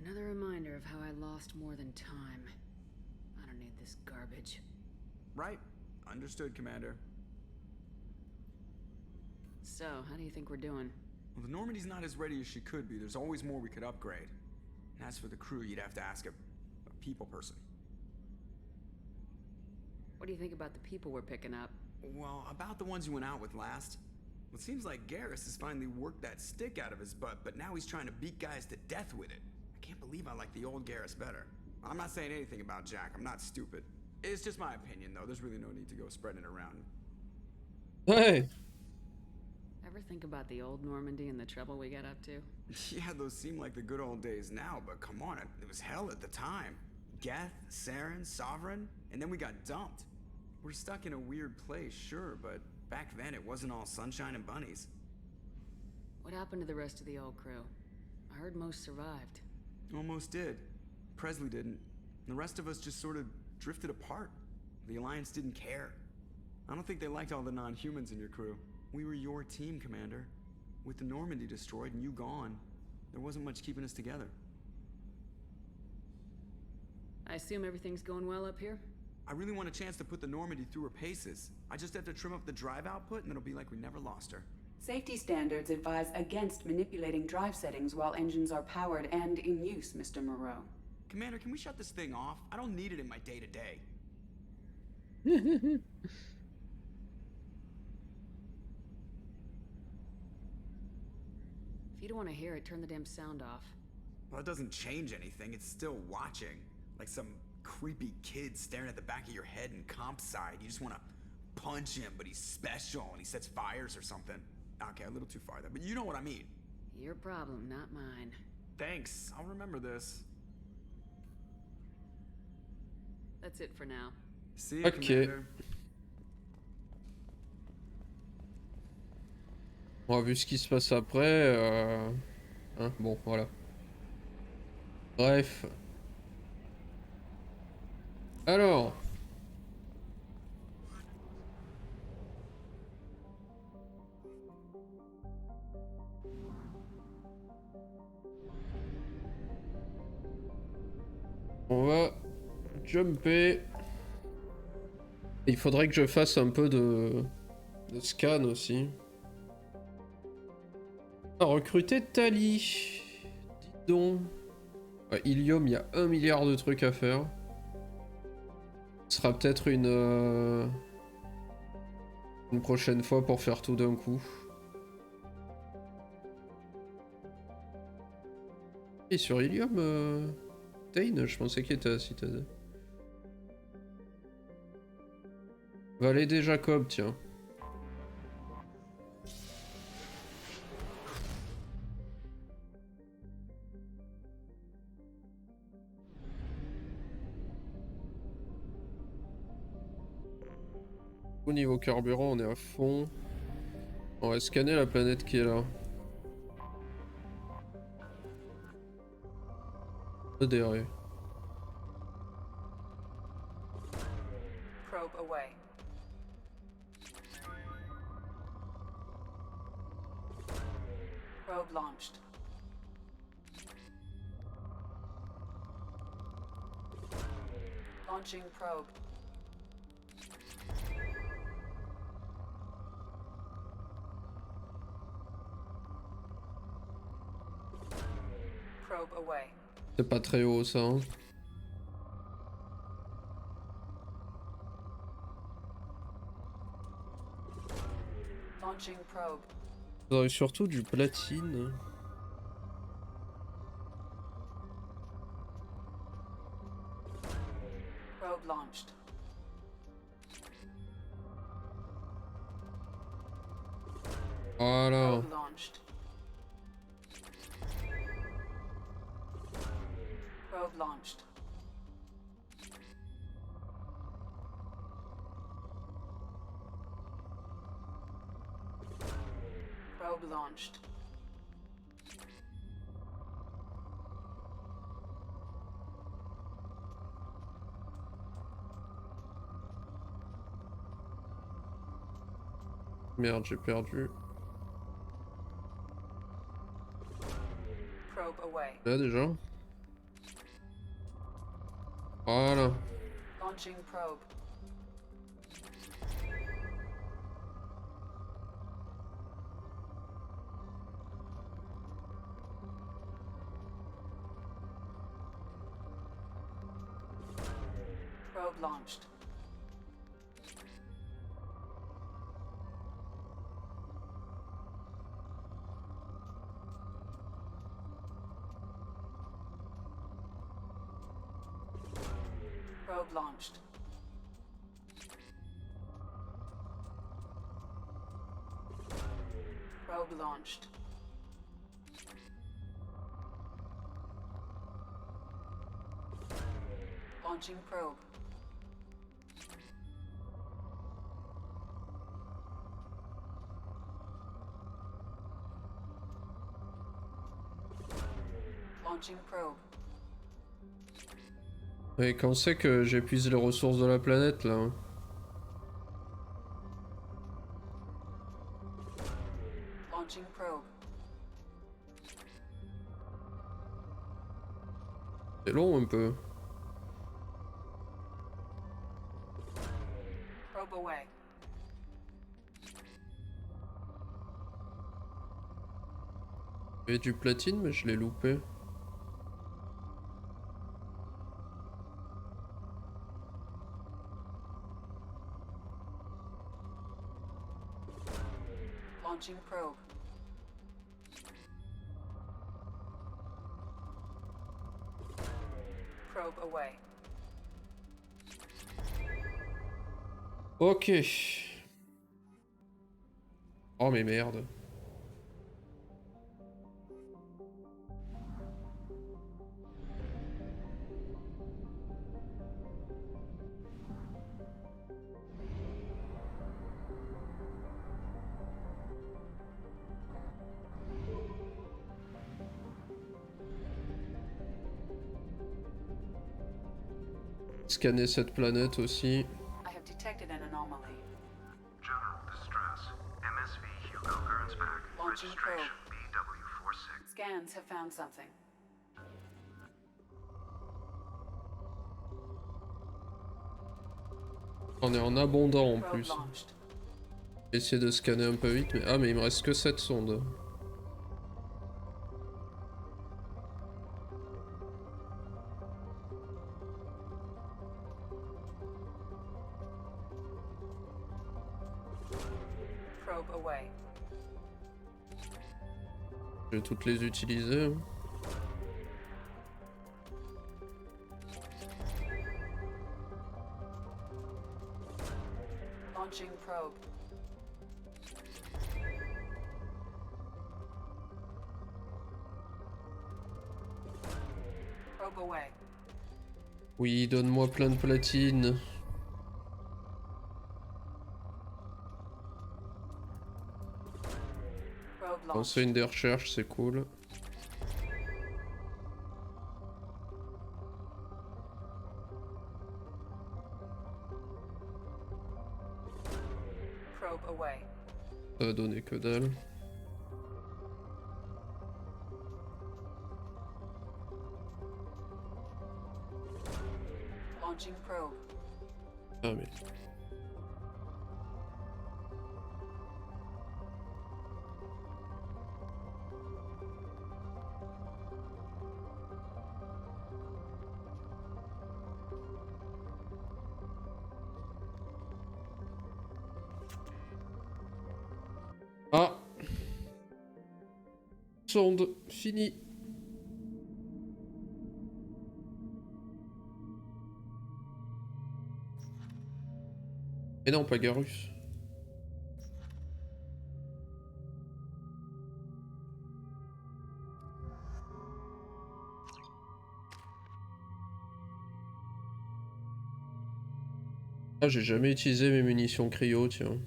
Another reminder of how I lost more than time. I don't need this garbage. Right. Understood, Commander. So, how do you think we're doing? Well, the Normandy's not as ready as she could be. There's always more we could upgrade. And as for the crew, you'd have to ask a people person. What do you think about the people we're picking up? Well, about the ones you went out with last. Well, it seems like Garrus has finally worked that stick out of his butt, but now he's trying to beat guys to death with it. I can't believe I like the old Garrus better. I'm not saying anything about Jack. I'm not stupid. It's just my opinion, though. There's really no need to go spreading it around. Hey! Ever think about the old Normandy and the trouble we got up to? Yeah, those seem like the good old days now, but come on, it was hell at the time. Geth, Saren, Sovereign, and then we got dumped. We're stuck in a weird place, sure, but back then it wasn't all sunshine and bunnies. What happened to the rest of the old crew? I heard most survived. Almost did. Presley didn't. The rest of us just sort of drifted apart. The Alliance didn't care. I don't think they liked all the non-humans in your crew. We were your team, Commander. With the Normandy destroyed and you gone, there wasn't much keeping us together. I assume everything's going well up here? I really want a chance to put the Normandy through her paces. I just have to trim up the drive output and it'll be like we never lost her. Safety standards advise against manipulating drive settings while engines are powered and in use, Mr. Moreau. Commander, can we shut this thing off? I don't need it in my day-to-day. If you don't want to hear it, turn the damn sound off. Well, it doesn't change anything. It's still watching. Like some creepy kid staring at the back of your head in comp side. You just want to punch him, but he's special and he sets fires or something. Okay, a little too far there, but you know what I mean. Your problem, not mine. Thanks. I'll remember this. That's it for now. See you, Commander. On a vu ce qui se passe après. Hein, bon, voilà. Bref. Alors. On va jumper. Il faudrait que je fasse un peu de scan aussi. Ah, recruter Tali. Dis donc. Ouais, Ilium, il y a 1 milliard de trucs à faire. Ce sera peut-être une prochaine fois pour faire tout d'un coup. Et sur Ilium, Tain, je pensais qu'il était à Citadel. Vallée des Jacob, tiens. Au niveau carburant, on est à fond. On va scanner la planète qui est là. Adhérer. Probe away. Probe launched. Launching probe. Probe away. C'est pas très haut ça. Hein. Launching probe. Faudrait surtout du platine. Probe launched. Voilà. Probe launched. Probe launched. Probe launched. Merde, j'ai perdu. Probe away. Là déjà. Voilà. Launching probe. Probe launched. Probe launched. Probe launched. Launching probe. Launching probe. Et quand c'est que j'épuise les ressources de la planète là? Launching probe. C'est long un peu. Probe away. Il y avait du platine mais je l'ai loupé. Launching probe. Probe away. Ok. Oh mais merde. Scanner cette planète aussi. I have detected an anomaly. General distress. MSV Hugo Gernsback. Launching probe. Registration BW46. Scans have found something. On est en abondant en Probe plus. launched. Essayer de scanner un peu vite mais... Ah mais il me reste que 7 sondes. Probe away. Je vais toutes les utiliser. Hein. Launching probe. Probe away. Oui, donne-moi plein de platine. Probe On launched. fait une des recherches, c'est cool. Probe away. Ça va donner que dalle. Launching probe. Ah mais... Ah! Sonde, fini. Et non, pas Garus. Ah, j'ai jamais utilisé mes munitions cryo, tiens.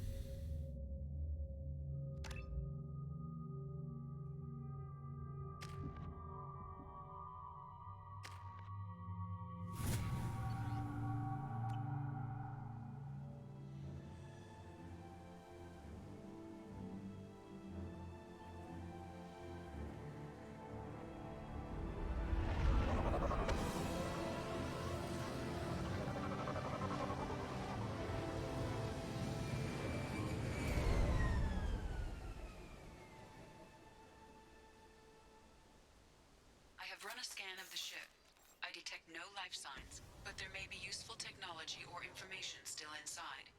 have run a scan of the ship. I detect no life signs, but there may be useful technology or information still inside.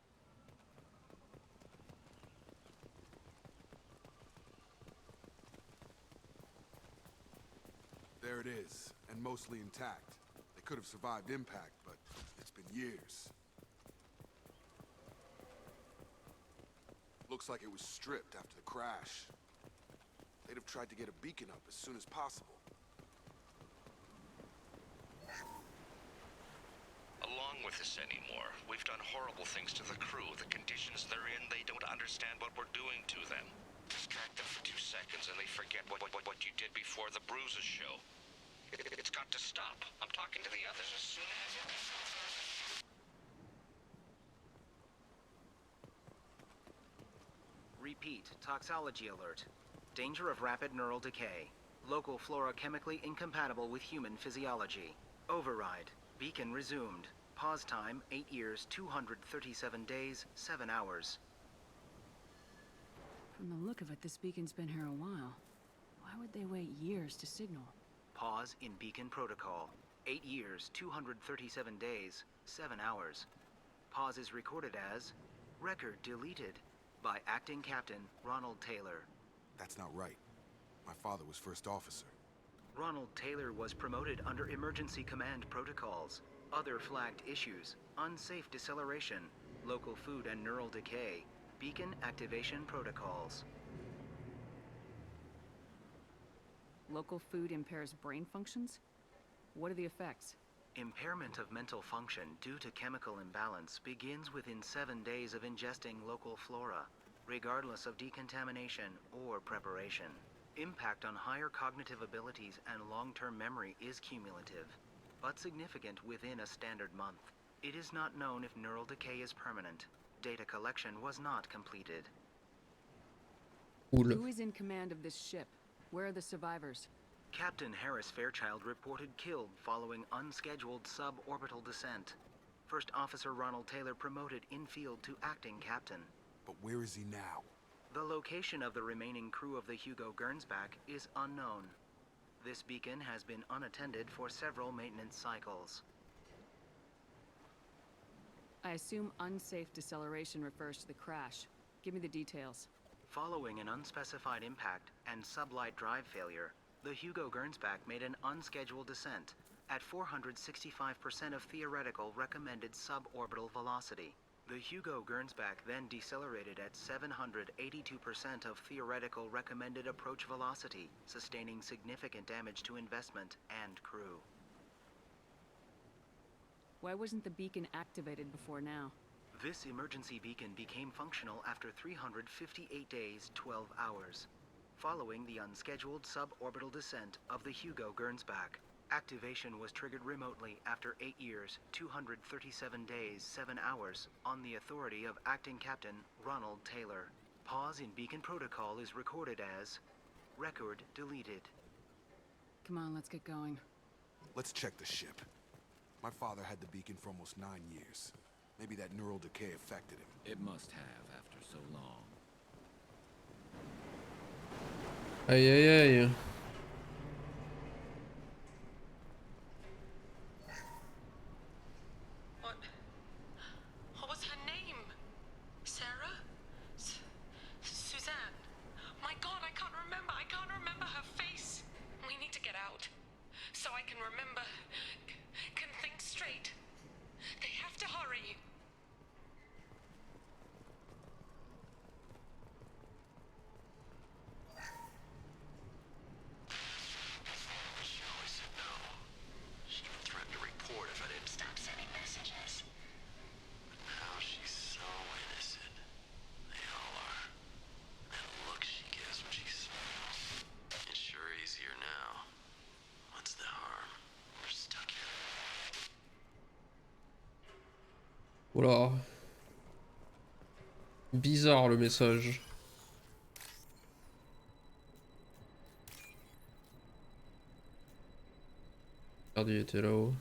There it is, and mostly intact. They could have survived impact, but it's been years. Looks like it was stripped after the crash. They'd have tried to get a beacon up as soon as possible. Along with this anymore. We've done horrible things to the crew. The conditions they're in, they don't understand what we're doing to them. Distract them for 2 seconds and they forget what you did before the bruises show. It's got to stop. I'm talking to the others as soon as it... Repeat, toxology alert. Danger of rapid neural decay. Local flora chemically incompatible with human physiology. Override. Beacon resumed. Pause time, 8 years, 237 days, 7 hours. From the look of it, this beacon's been here a while. Why would they wait years to signal? Pause in beacon protocol. 8 years, 237 days, 7 hours. Pause is recorded as record deleted by Acting Captain Ronald Taylor. That's not right. My father was first officer. Ronald Taylor was promoted under emergency command protocols. Other flagged issues: unsafe deceleration, local food and neural decay, beacon activation protocols. Local food impairs brain functions? What are the effects? Impairment of mental function due to chemical imbalance begins within 7 days of ingesting local flora, regardless of decontamination or preparation. Impact on higher cognitive abilities and long-term memory is cumulative, but significant within a standard month. It is not known if neural decay is permanent. Data collection was not completed. Cool. Who is in command of this ship? Where are the survivors? Captain Harris Fairchild reported killed following unscheduled suborbital descent. First Officer Ronald Taylor promoted in-field to acting captain. But where is he now? The location of the remaining crew of the Hugo Gernsback is unknown. This beacon has been unattended for several maintenance cycles. I assume unsafe deceleration refers to the crash. Give me the details. Following an unspecified impact and sublight drive failure, the Hugo Gernsback made an unscheduled descent at 465% of theoretical recommended suborbital velocity. The Hugo Gernsback then decelerated at 782% of theoretical recommended approach velocity, sustaining significant damage to investment and crew. Why wasn't the beacon activated before now? This emergency beacon became functional after 358 days, 12 hours, following the unscheduled suborbital descent of the Hugo Gernsback. Activation was triggered remotely after 8 years, 237 days, 7 hours, on the authority of Acting Captain Ronald Taylor. Pause in beacon protocol is recorded as record deleted. Come on, let's get going. Let's check the ship. My father had the beacon for almost 9 years. Maybe that neural decay affected him. It must have after so long. Aïe aïe aïe. What was her name? Sarah? Suzanne? My God, I can't remember. I can't remember her face. We need to get out. So I can remember. Can think straight. They have to hurry. She always said no. She even threatened to report if I didn't stop sending messages. But now she's so innocent. They all are. That look she gives when she smiles. It's sure easier now. What's the harm? We're stuck here. Oula. Bizarre le message. Merde, il était là-haut.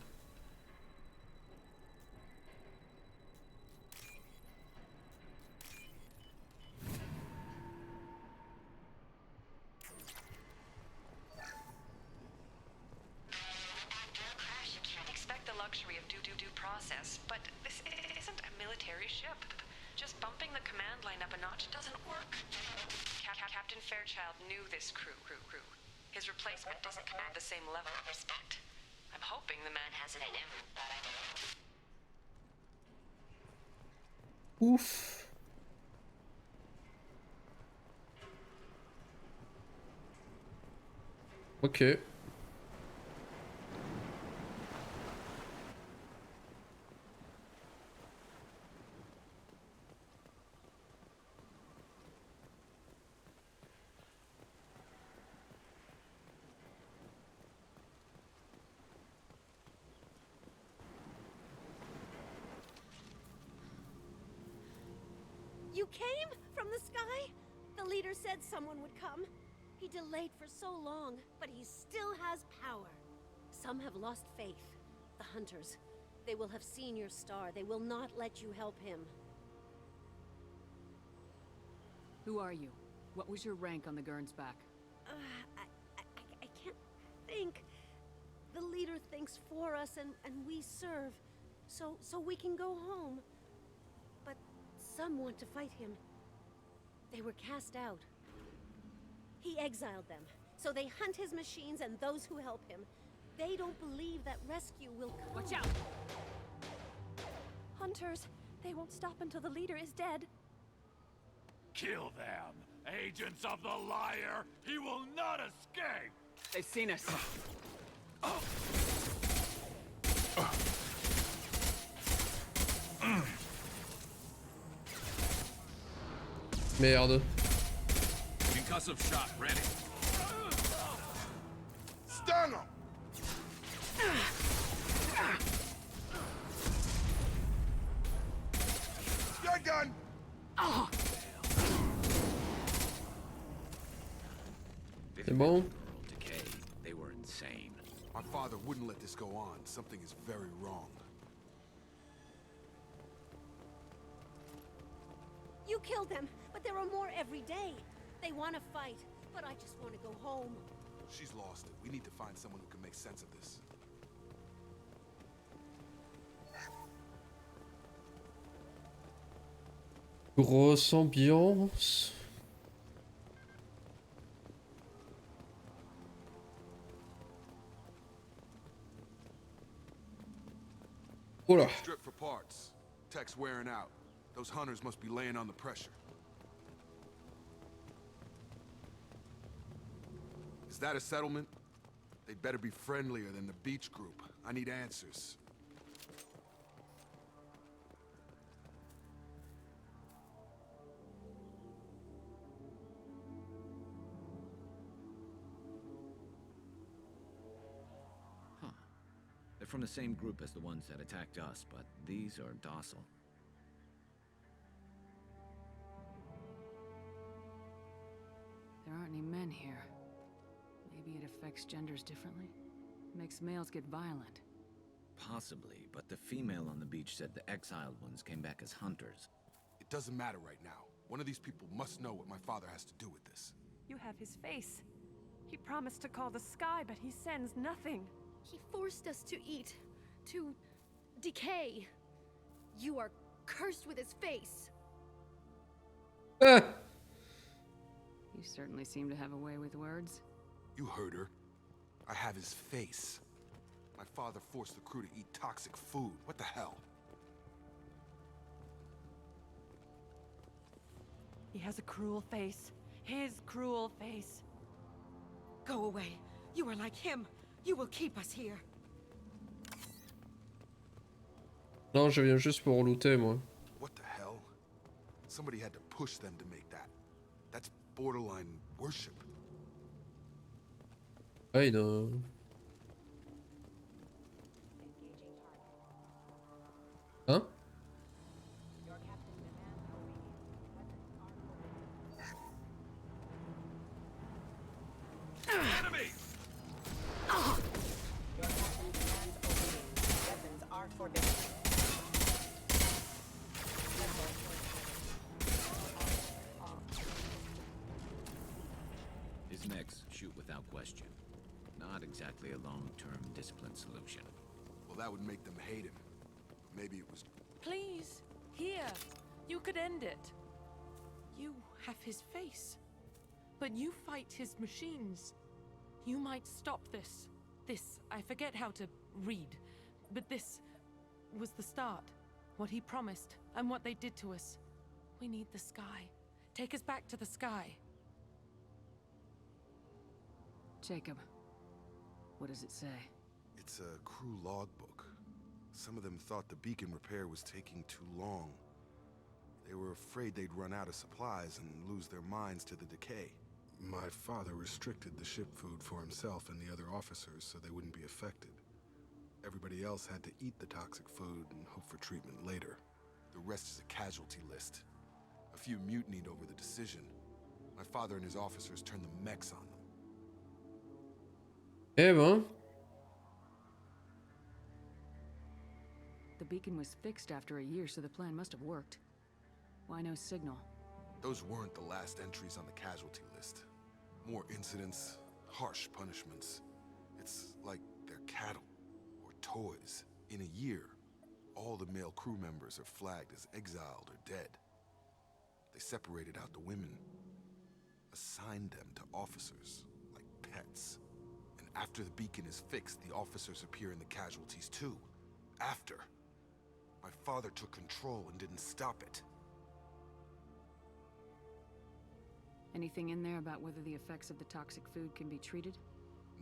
Just bumping the command line up a notch doesn't work. Captain Fairchild knew this crew. His replacement doesn't command the same level of respect. I'm hoping the man has it in him, but I don't know. Ouf. Ok. You came from the sky? The leader said someone would come. He delayed for so long, but he still has power. Some have lost faith. The hunters. They will have seen your star. They will not let you help him. Who are you? What was your rank on the Gernsback? I can't think. The leader thinks for us and we serve. So we can go home. But some want to fight him. They were cast out. He exiled them. So they hunt his machines and those who help him. They don't believe that rescue will come. Watch out! Hunters, they won't stop until the leader is dead. Kill them! Agents of the liar! He will not escape! They've seen us. Merde. Concussive shot ready. Stun him! You're done! C'est bon? Decay. They were insane. My father wouldn't let this go on. Something is very wrong. You killed them, but there are more every day. They want to fight, but I just want to go home. She's lost it. We need to find someone who can make sense of this. Grosse ambiance. Oula. Strip for parts. Tech's wearing out. Those hunters must be laying on the pressure. Is that a settlement? They'd better be friendlier than the beach group. I need answers. Huh. They're from the same group as the ones that attacked us, but these are docile. There aren't any men here. Maybe it affects genders differently? Makes males get violent. Possibly, but the female on the beach said the exiled ones came back as hunters. It doesn't matter right now. One of these people must know what my father has to do with this. You have his face. He promised to call the sky, but he sends nothing. He forced us to eat, to decay. You are cursed with his face. You certainly seem to have a way with words. You heard her. I have his face. My father forced the crew to eat toxic food. What the hell? He has a cruel face. His cruel face. Go away. You are like him. You will keep us here. Non, je viens juste pour looter, moi. What the hell? Somebody had to push them to make that. That's borderline worship. I know. Hein? Enemy! Weapons are forbidden. His mechs shoot without question. Not exactly a long-term discipline solution. Well, that would make them hate him. Maybe it was... Please, here. You could should end it. You have his face, but you fight his machines. You might stop this. This, I forget how to read, but this was the start. What he promised, and what they did to us. We need the sky. Take us back to the sky. Jacob, what does it say? It's a crew logbook. Some of them thought the beacon repair was taking too long. They were afraid they'd run out of supplies and lose their minds to the decay. My father restricted the ship food for himself and the other officers so they wouldn't be affected. Everybody else had to eat the toxic food and hope for treatment later. The rest is a casualty list. A few mutinied over the decision. My father and his officers turned the mechs on them. Eh ben. The beacon was fixed after a year, so the plan must have worked. Why no signal? Those weren't the last entries on the casualty list. More incidents, harsh punishments. It's like they're cattle or toys. In a year, all the male crew members are flagged as exiled or dead. They separated out the women, assigned them to officers, like pets. And after the beacon is fixed, the officers appear in the casualties too. After. My father took control and didn't stop it. Anything in there about whether the effects of the toxic food can be treated?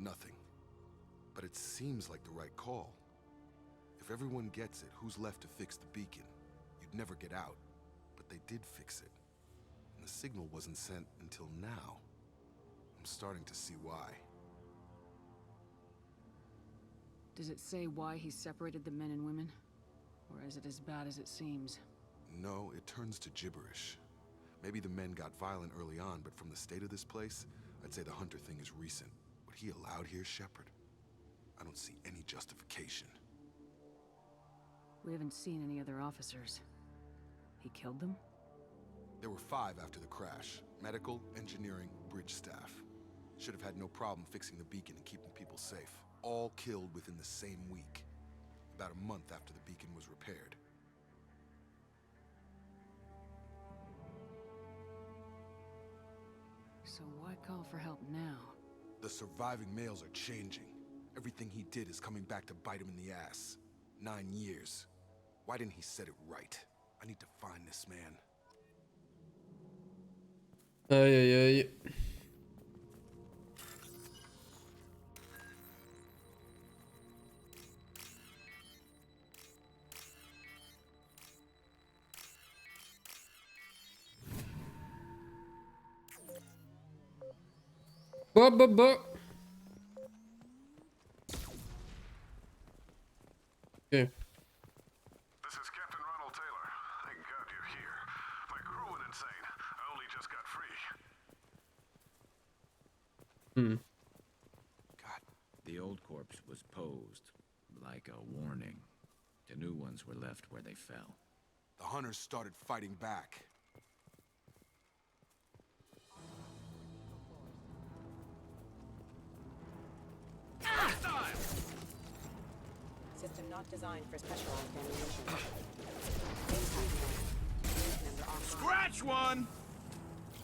Nothing. But it seems like the right call. If everyone gets it, who's left to fix the beacon? You'd never get out. But they did fix it. And the signal wasn't sent until now. I'm starting to see why. Does it say why he separated the men and women? Or is it as bad as it seems? No, it turns to gibberish. Maybe the men got violent early on, but from the state of this place, I'd say the Hunter thing is recent. What he allowed here, Shepard, I don't see any justification. We haven't seen any other officers. He killed them? There were 5 after the crash. Medical, engineering, bridge staff. Should have had no problem fixing the beacon and keeping people safe. All killed within the same week. About a month after the beacon was repaired. So why call for help now? The surviving males are changing. Everything he did is coming back to bite him in the ass. 9 years. Why didn't he set it right? I need to find this man. Aïe aïe aïe. Bah bah bah. Okay. This is Captain Ronald Taylor. Thank God you're here. My crew went insane. I only just got free. The old corpse was posed like a warning. The new ones were left where they fell. The hunters started fighting back. System not designed for specialized ammunition. Scratch one!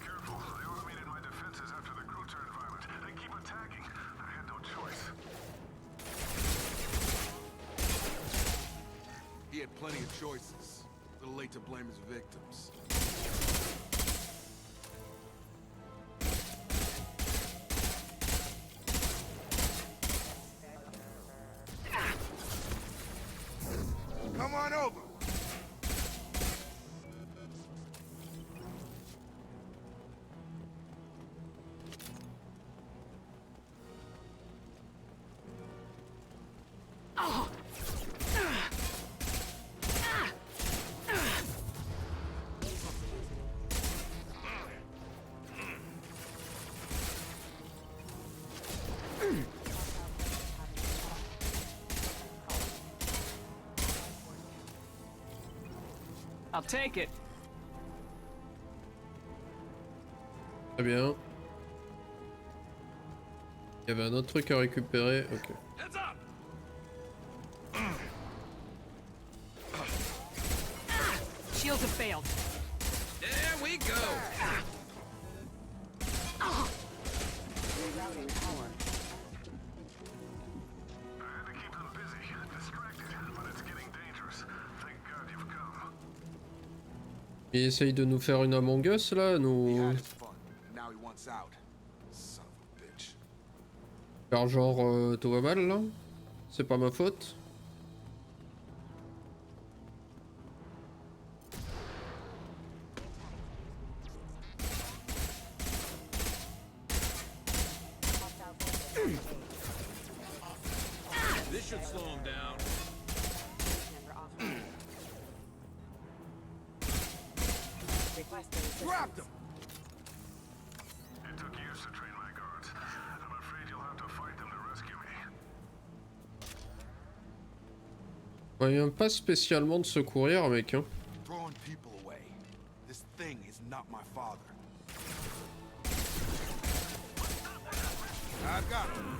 Careful. I automated my defenses after the crew turned violent. They keep attacking. I had no choice. He had plenty of choices. A little late to blame his victims. Come on over. I'll take it. Très bien. Il y avait un autre truc à récupérer. Ok. Heads up! Shields have failed. we go! Rerouting power. Il essaye de nous faire une Among Us là, nous faire genre tout va mal là. C'est pas ma faute. This should slow him down. Dropped him! It took years to train my guards. I'm afraid you'll have to fight them to rescue me. Il vient pas spécialement de secourir, mec. Hein. Throwing people away. This thing is not my father. I've got him.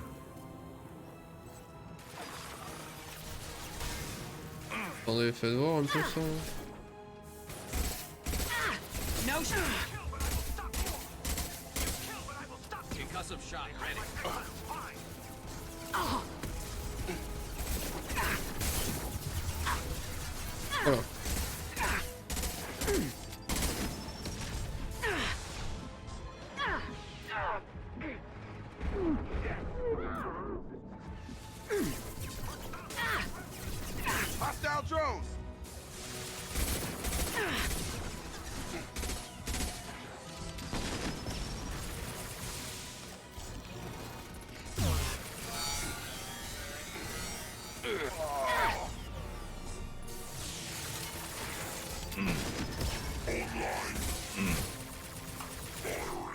Attendez, faites voir un peu ça. No shot. Concussive shot ready. Voilà. Hostile drones!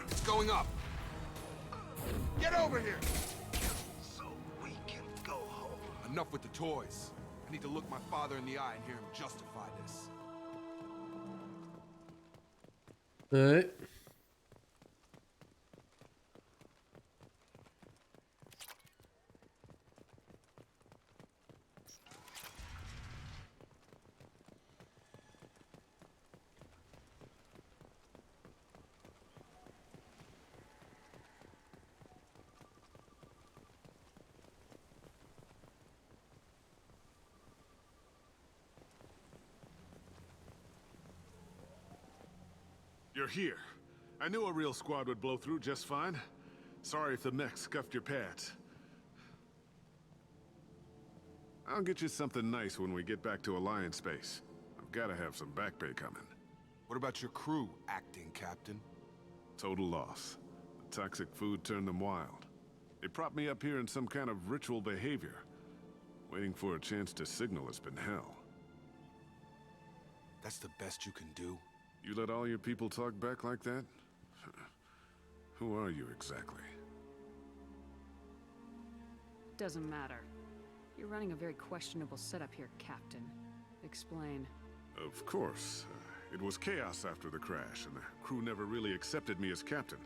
It's going up. Get over here! So we can go home. Enough with the toys. I need to look my father in the eye and hear him justify this. Ouais. You're here. I knew a real squad would blow through just fine. Sorry if the mech scuffed your pads. I'll get you something nice when we get back to Alliance space. I've gotta have some back pay coming. What about your crew, acting captain? Total loss. The toxic food turned them wild. They propped me up here in some kind of ritual behavior. Waiting for a chance to signal has been hell. That's the best you can do? You let all your people talk back like that? Who are you exactly? Doesn't matter. You're running a very questionable setup here, Captain. Explain. Of course. It was chaos after the crash, and the crew never really accepted me as captain.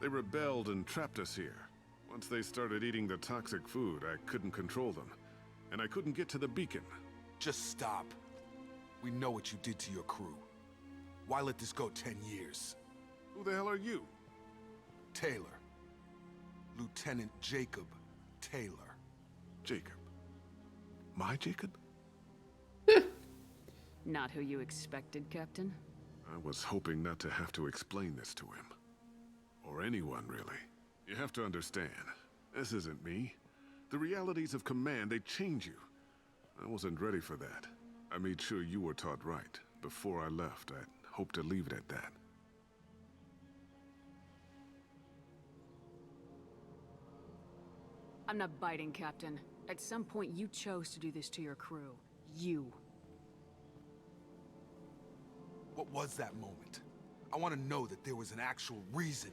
They rebelled and trapped us here. Once they started eating the toxic food, I couldn't control them. And I couldn't get to the beacon. Just stop. We know what you did to your crew. Why let this go 10 years? Who the hell are you? Taylor. Lieutenant Jacob Taylor. Jacob? My Jacob? Not who you expected, Captain? I was hoping not to have to explain this to him. Or anyone, really. You have to understand, this isn't me. The realities of command, they change you. I wasn't ready for that. I made sure you were taught right. Before I left, I hope to leave it at that. I'm not biting, Captain. At some point, you chose to do this to your crew. You. What was that moment? I want to know that there was an actual reason.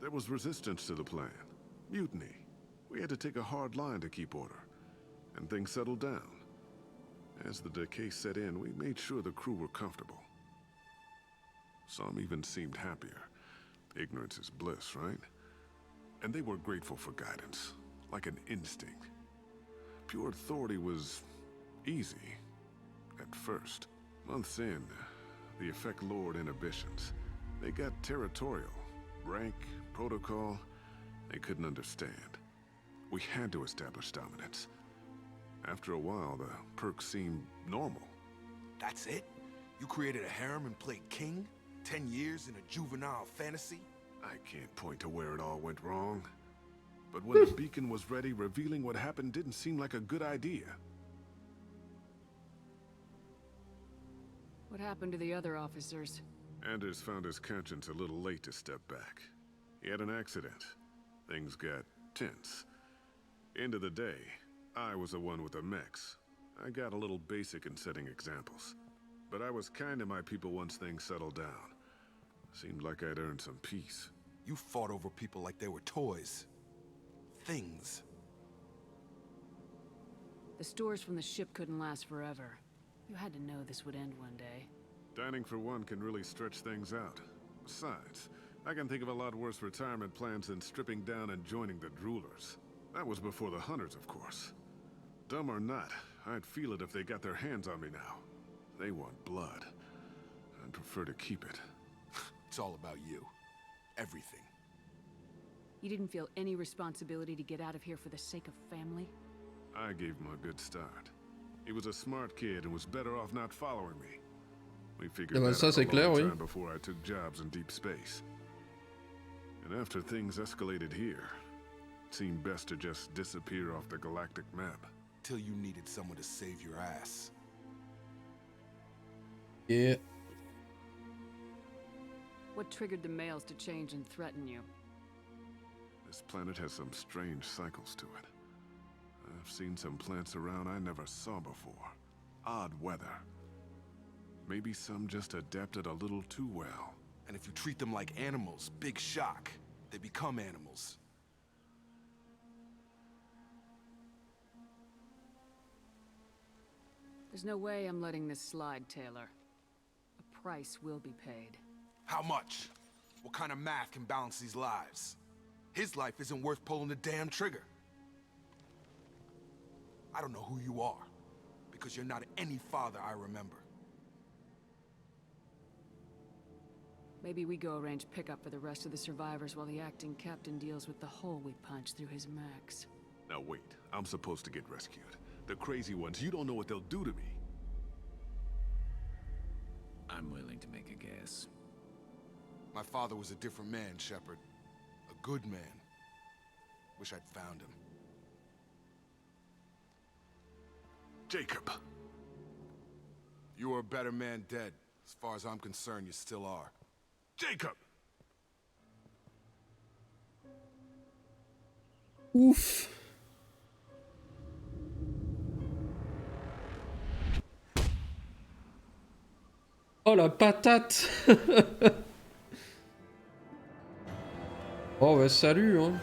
There was resistance to the plan. Mutiny. We had to take a hard line to keep order. And things settled down. As the decay set in, we made sure the crew were comfortable. Some even seemed happier. Ignorance is bliss, right? And they were grateful for guidance, like an instinct. Pure authority was easy, at first. Months in, The Effect Lord inhibitions. They got territorial. Rank, protocol, they couldn't understand. We had to establish dominance. After a while, the perks seemed normal. That's it? You created a harem and played king? 10 years in a juvenile fantasy? I can't point to where it all went wrong. But when the beacon was ready, revealing what happened didn't seem like a good idea. What happened to the other officers? Anders found his conscience a little late to step back. He had an accident. Things got tense. End of the day, I was the one with the mechs. I got a little basic in setting examples. But I was kind to my people once things settled down. Seemed like I'd earned some peace. You fought over people like they were toys. Things. The stores from the ship couldn't last forever. You had to know this would end one day. Dining for one can really stretch things out. Besides, I can think of a lot worse retirement plans than stripping down and joining the Droolers. That was before the Hunters, of course. Dumb or not, I'd feel it if they got their hands on me now. They want blood. I'd prefer to keep it. It's all about you. Everything. You didn't feel any responsibility to get out of here for the sake of family? I gave him a good start. He was a smart kid and was better off not following me. We figured that out a long time before I took jobs in deep space. And after things escalated here, it seemed best to just disappear off the galactic map. Till you needed someone to save your ass. Yeah. What triggered the males to change and threaten you? This planet has some strange cycles to it. I've seen some plants around I never saw before. Odd weather. Maybe some just adapted a little too well. And if you treat them like animals, big shock. They become animals. There's no way I'm letting this slide, Taylor. A price will be paid. How much? What kind of math can balance these lives? His life isn't worth pulling the damn trigger. I don't know who you are, because you're not any father I remember. Maybe we go arrange pickup for the rest of the survivors while the acting captain deals with the hole we punched through his max. Now wait, I'm supposed to get rescued. The crazy ones, you don't know what they'll do to me. I'm willing to make a guess. My father was a different man, Shepard. A good man. Wish I'd found him. Jacob! You were a better man dead. As far as I'm concerned, you still are. Jacob! Ouf. Oh la patate. Oh bah salut hein.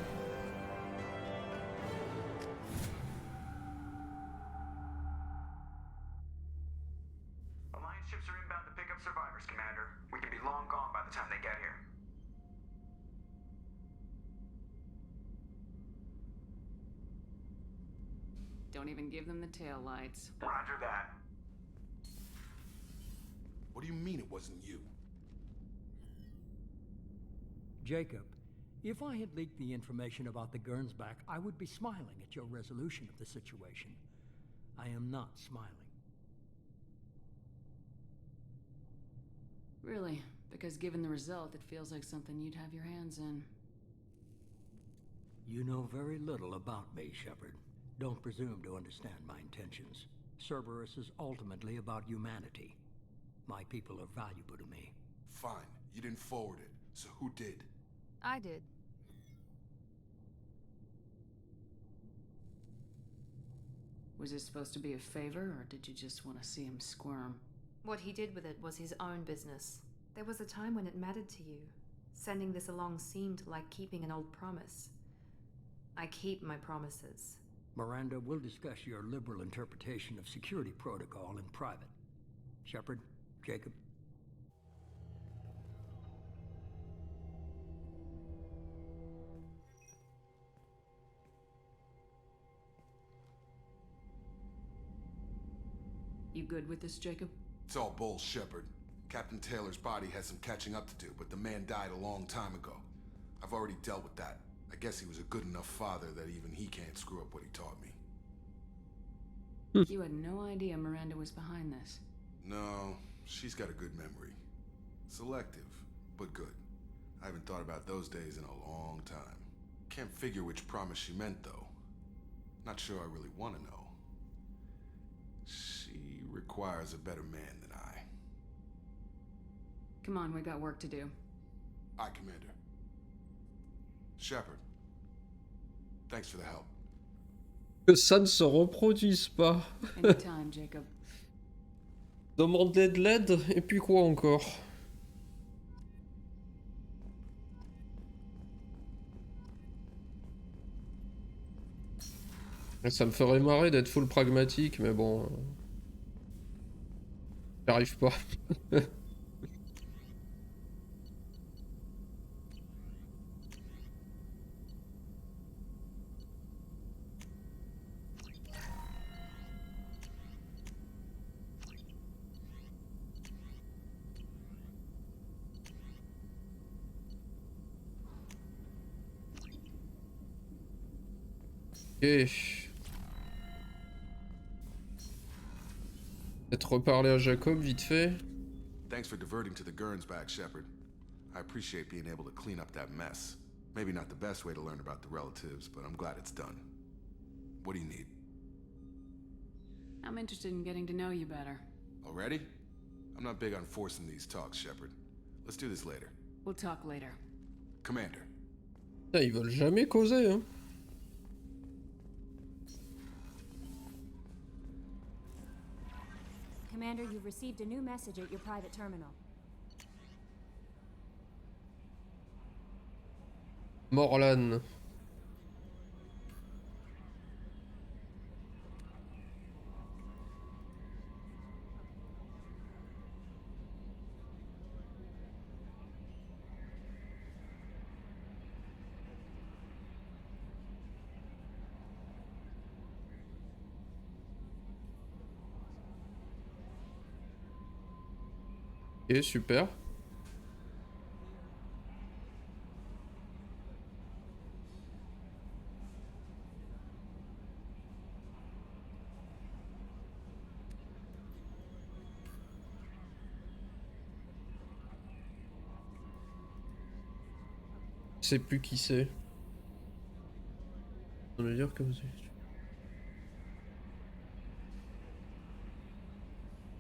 Alliance ships are inbound to pick up survivors, Commander. We can be long gone by the time they get here. Don't even give them the tail lights. Roger that. What do you mean it wasn't you? Jacob, if I had leaked the information about the Gernsback, I would be smiling at your resolution of the situation. I am not smiling. Really? Because given the result, it feels like something you'd have your hands in. You know very little about me, Shepard. Don't presume to understand my intentions. Cerberus is ultimately about humanity. My people are valuable to me. Fine. You didn't forward it. So who did? I did. Was this supposed to be a favor, or did you just want to see him squirm? What he did with it was his own business. There was a time when it mattered to you. Sending this along seemed like keeping an old promise. I keep my promises. Miranda, we'll discuss your liberal interpretation of security protocol in private. Shepard, Jacob. You good with this, Jacob? It's all bull, Shepard. Captain Taylor's body has some catching up to do, but the man died a long time ago. I've already dealt with that. I guess he was a good enough father that even he can't screw up what he taught me. You had no idea Miranda was behind this. No, she's got a good memory. Selective, but good. I haven't thought about those days in a long time. Can't figure which promise she meant, though. Not sure I really want to know. She requires a better man than I. Come on, we got work to do. Aye, Commander. Shepard, thanks for the help. Que ça ne se reproduise pas. Anytime, Jacob. Demande-les de l'aide, et puis quoi encore? Ça me ferait marrer d'être full pragmatique, mais bon... J'arrive pas. Ok. Peut-être reparler à Jacob vite fait. Thanks for diverting to the Gurns back, Shepard. I appreciate being able to clean up that mess. Maybe not the best way to learn about the relatives, but I'm glad it's done. What do you need? I'm interested in getting to know you better. Already? I'm not big on forcing these talks, Shepard. Let's do this later. We'll talk later. Commander. Putain, ils veulent jamais causer, hein. Commander, you've received a new message at your private terminal. Morlan. Ok, super. Je sais plus qui c'est. On va dire comme ça.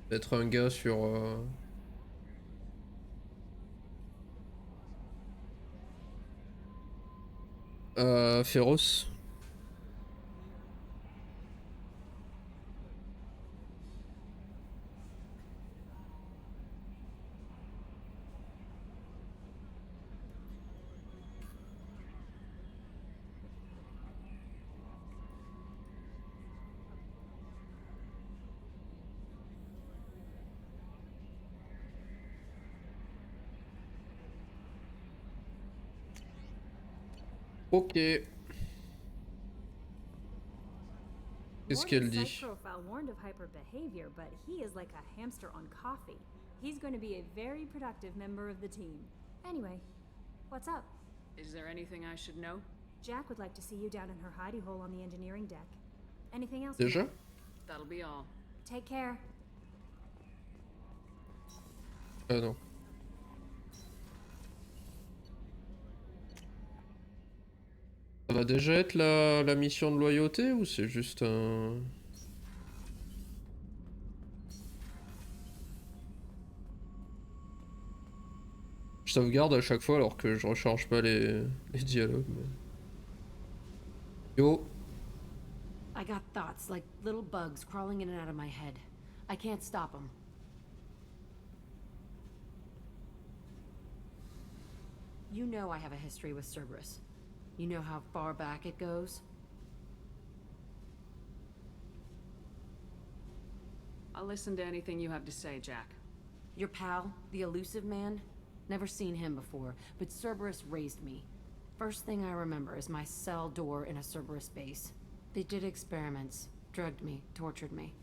Peut-être un gars sur... féroce. Ok. Qu'est-ce qu'elle dit? Psych profile warned of hyper behavior, but he is like a hamster on coffee. He's going to be a very productive member of the team. Anyway, what's up? Is there anything I should know? Jack would like to see you down in her hidey hole on the engineering deck. Anything else? Déjà? That'll be all. Take care. Ah non. Ça va déjà être la mission de loyauté ou c'est juste un... Je sauvegarde à chaque fois alors que je recharge pas les dialogues. Mais... Yo. I got thoughts like little bugs crawling in and out of my head. I can't stop them. You know I have a history with Cerberus. You know how far back it goes? I'll listen to anything you have to say, Jack. Your pal, the elusive man? Never seen him before, but Cerberus raised me. First thing I remember is my cell door in a Cerberus base. They did experiments, drugged me, tortured me.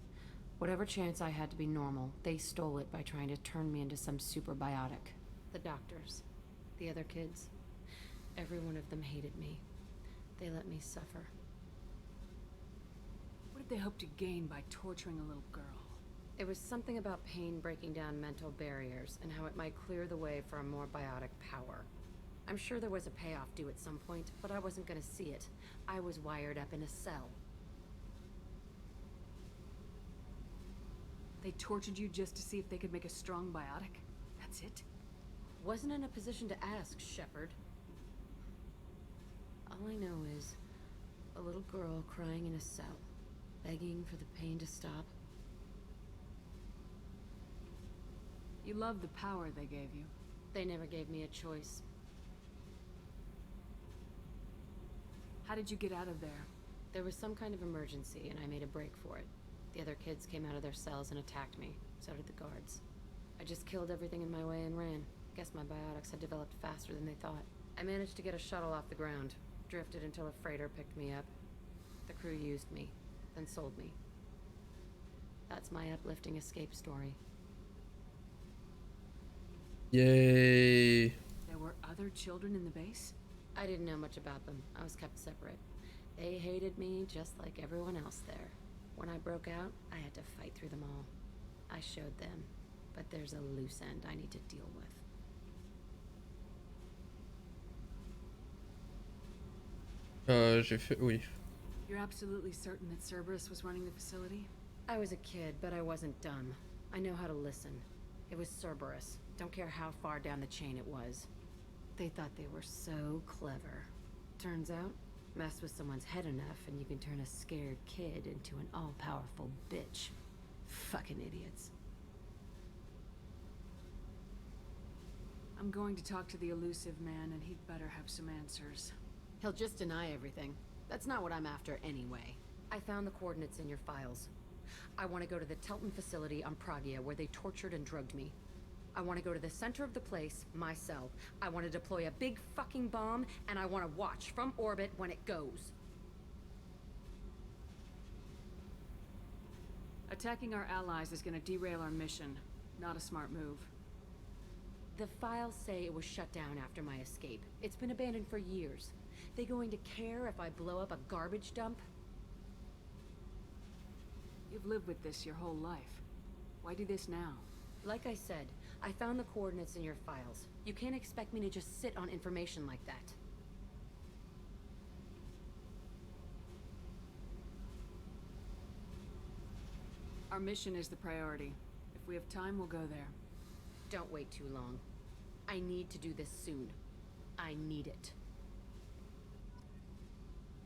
Whatever chance I had to be normal, they stole it by trying to turn me into some superbiotic. The doctors, the other kids, every one of them hated me. They let me suffer. What did they hope to gain by torturing a little girl? It was something about pain breaking down mental barriers and how it might clear the way for a more biotic power. I'm sure there was a payoff due at some point, but I wasn't gonna see it. I was wired up in a cell. They tortured you just to see if they could make a strong biotic? That's it? Wasn't in a position to ask, Shepard. All I know is a little girl crying in a cell, begging for the pain to stop. You love the power they gave you. They never gave me a choice. How did you get out of there? There was some kind of emergency, and I made a break for it. The other kids came out of their cells and attacked me. So did the guards. I just killed everything in my way and ran. Guess my biotics had developed faster than they thought. I managed to get a shuttle off the ground. Drifted until a freighter picked me up. The crew used me, then sold me. That's my uplifting escape story. Yay. There were other children in the base? I didn't know much about them. I was kept separate. They hated me just like everyone else there. When I broke out, I had to fight through them all. I showed them, but there's a loose end I need to deal with. J'ai fait... Oui. You're absolutely certain that Cerberus was running the facility? I was a kid, but I wasn't dumb. I know how to listen. It was Cerberus. Don't care how far down the chain it was. They thought they were so clever. Turns out, mess with someone's head enough and you can turn a scared kid into an all-powerful bitch. Fucking idiots. I'm going to talk to the elusive man, and he'd better have some answers. He'll just deny everything. That's not what I'm after anyway. I found the coordinates in your files. I want to go to the Telton facility on Pragia where they tortured and drugged me. I want to go to the center of the place, my cell. I want to deploy a big fucking bomb, and I want to watch from orbit when it goes. Attacking our allies is going to derail our mission. Not a smart move. The files say it was shut down after my escape. It's been abandoned for years. They going to care if I blow up a garbage dump? You've lived with this your whole life. Why do this now? Like I said, I found the coordinates in your files. You can't expect me to just sit on information like that. Our mission is the priority. If we have time, we'll go there. Don't wait too long. I need to do this soon. I need it.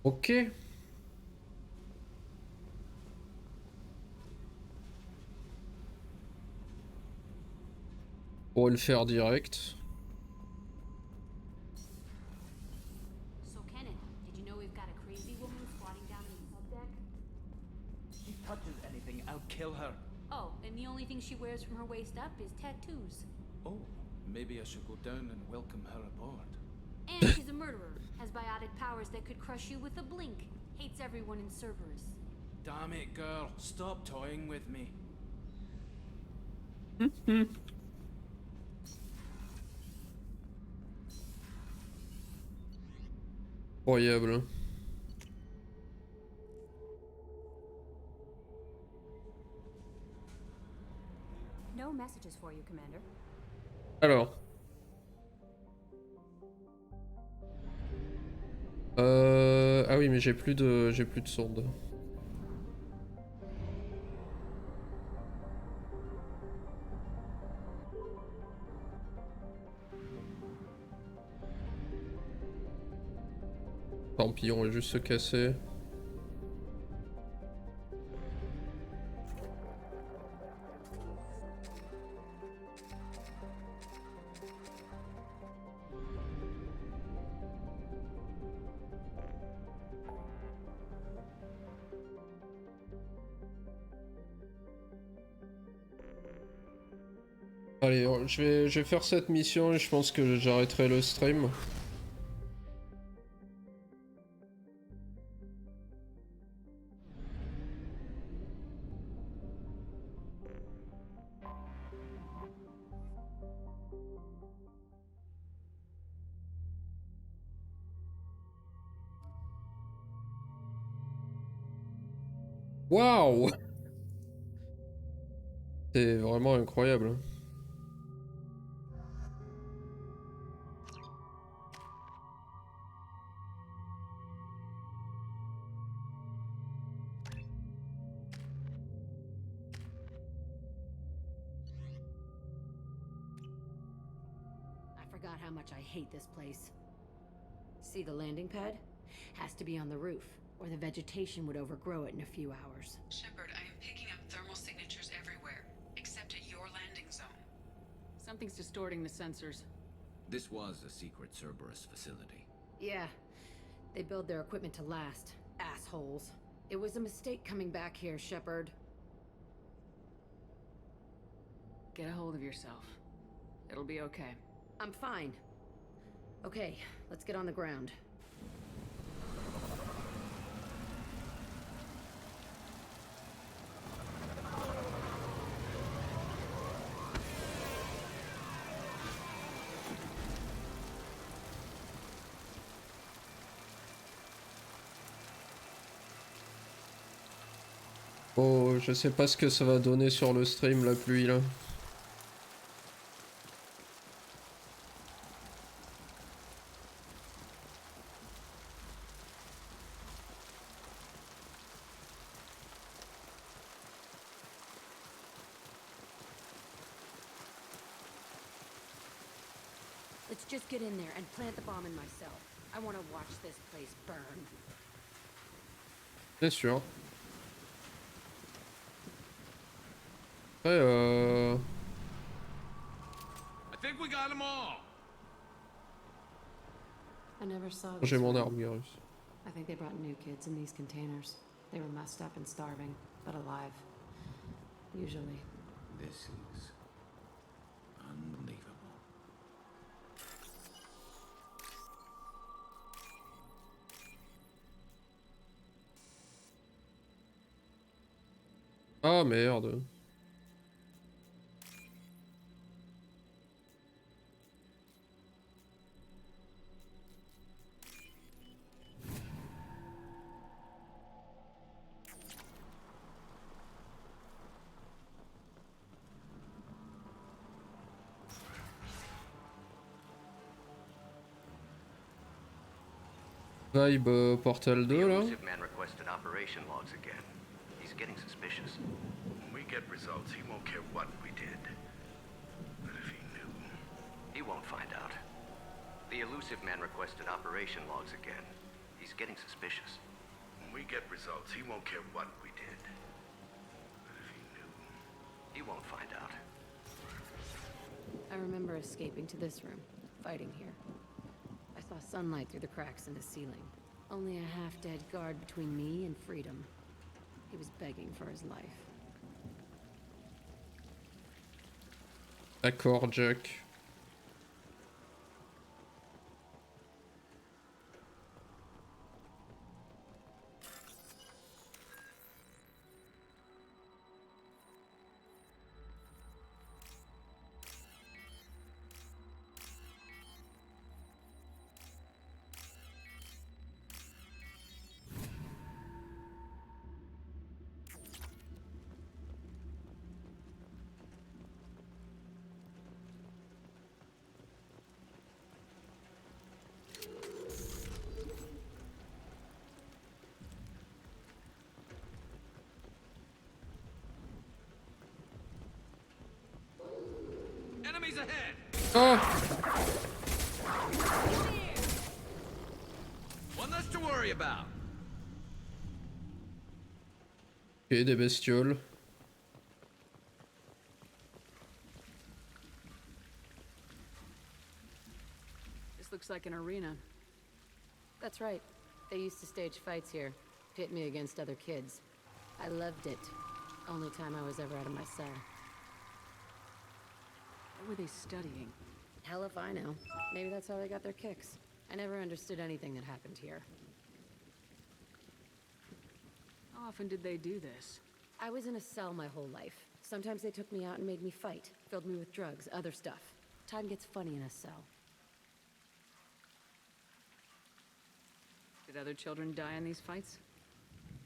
Ok. On va le faire direct. So, Kenneth, did you know we've got a crazy woman squatting down in the subdeck? She touches anything, I'll kill her. Oh, and the only thing she wears from her waist up is tattoos. Oh, maybe I should go down and welcome her aboard. And she's a murderer. Has biotic powers that could crush you with a blink. Hates everyone in Cerberus. Damn it, girl. Stop toying with me. Incroyable. No messages for you, Commander. Alors. Ah oui, mais j'ai plus de sonde. Tant pis, on va juste se casser. Allez, je vais faire cette mission et je pense que j'arrêterai le stream. Waouh! C'est vraiment incroyable. I forgot how much I hate this place. See the landing pad? Has to be on the roof, or the vegetation would overgrow it in a few hours. Shepard, I am picking up thermal signatures everywhere, except at your landing zone. Something's distorting the sensors. This was a secret Cerberus facility. Yeah, they build their equipment to last. Assholes. It was a mistake coming back here, Shepard. Get a hold of yourself. It'll be okay. I'm fine. Okay, let's get on the ground. Oh, je sais pas ce que ça va donner sur le stream, la pluie là. Let's just get in there and plant the bomb in myself. I want to watch this place burn. C'est sûr. Après, I think we got them all. I never saw this. j'ai mon one. arme, Garus. I think they brought new kids in these containers. They were messed up and starving, but alive. Usually. This is unbelievable. Ah merde. Vibe Portal 2 là. Elusive man requested operation logs again. He's getting suspicious. When we get results, he won't care what we did. But if he knew... He won't find out. The elusive man requested operation logs again. He's getting suspicious. When we get results, he won't care what we did. But if he knew... He won't find out. I remember escaping to this room, fighting here. I saw sunlight through the cracks in the ceiling. Only a half-dead guard between me and freedom. He was begging for his life. D'accord, Jack. Enemies ahead. Oh! One less to worry about. Ok, des bestioles. This looks like an arena. That's right. They used to stage fights here, pit me against other kids. I loved it. Only time I was ever out of my cell. What were they studying? Hell if I know. Maybe that's how they got their kicks. I never understood anything that happened here. How often did they do this? I was in a cell my whole life. Sometimes they took me out and made me fight, filled me with drugs, other stuff. Time gets funny in a cell. Did other children die in these fights?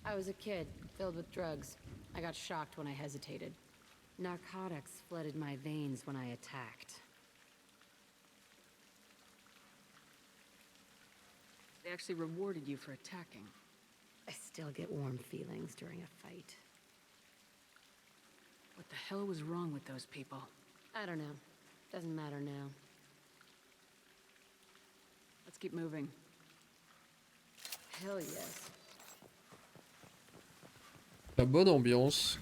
I was a kid, filled with drugs. I got shocked when I hesitated. Narcotics flooded my veins when I attacked. They actually rewarded you for attacking. I still get warm feelings during a fight. What the hell was wrong with those people? I don't know. Doesn't matter now. Let's keep moving. Hell yes. La bonne ambiance.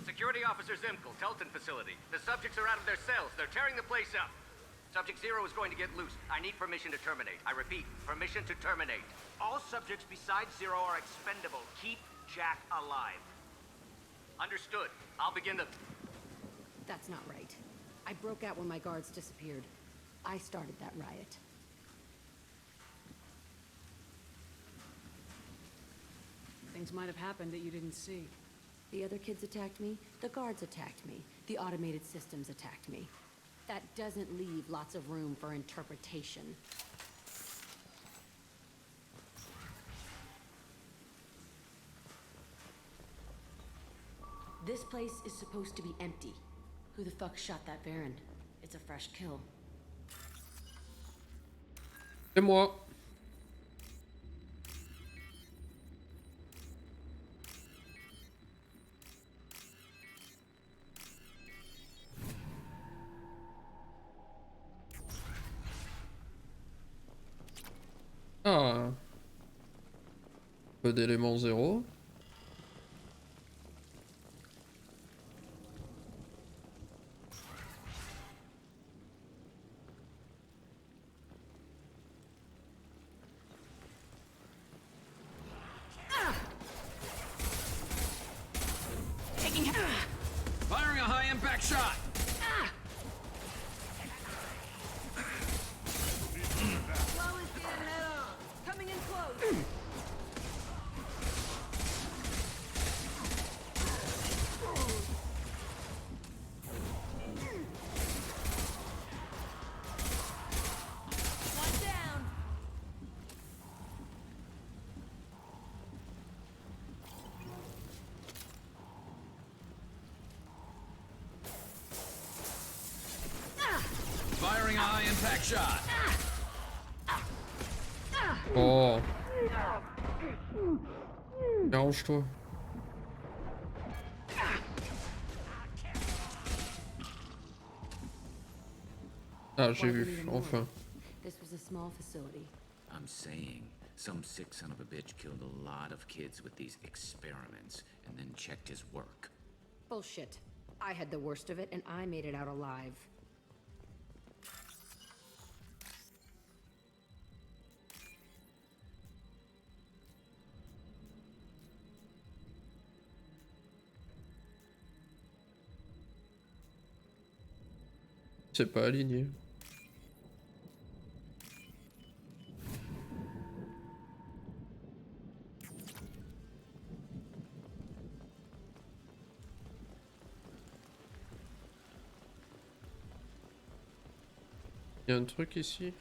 Security Officer Zimkel, Telton facility. The subjects are out of their cells. They're tearing the place up. Subject Zero is going to get loose. I need permission to terminate. I repeat, permission to terminate. All subjects besides Zero are expendable. Keep Jack alive. Understood. I'll begin the... That's not right. I broke out when my guards disappeared. I started that riot. Things might have happened that you didn't see. The other kids attacked me, the guards attacked me, the automated systems attacked me. That doesn't leave lots of room for interpretation. This place is supposed to be empty. Who the fuck shot that Baron? It's a fresh kill. C'est moi. Ah. Peu d'éléments zéro. Firing a high impact shot. Coming in close. One down. Firing a high impact shot. Oh. Dérange-toi. Ah, j'ai vu, enfin. This was a small facility. I'm saying, some sick son of a bitch killed a lot of kids with these experiments and then checked his work. Bullshit. I had the worst of it and I made it out alive. C'est pas aligné. Il y a un truc ici.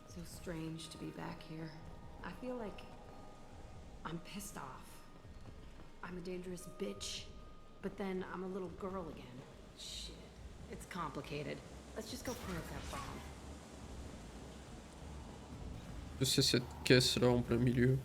So strange to be back here. I feel like I'm pissed off. I'm a dangerous bitch, but then I'm a little girl again. Shit. It's complicated. Let's just go plant that bomb. C'est cette caisse là en plein milieu.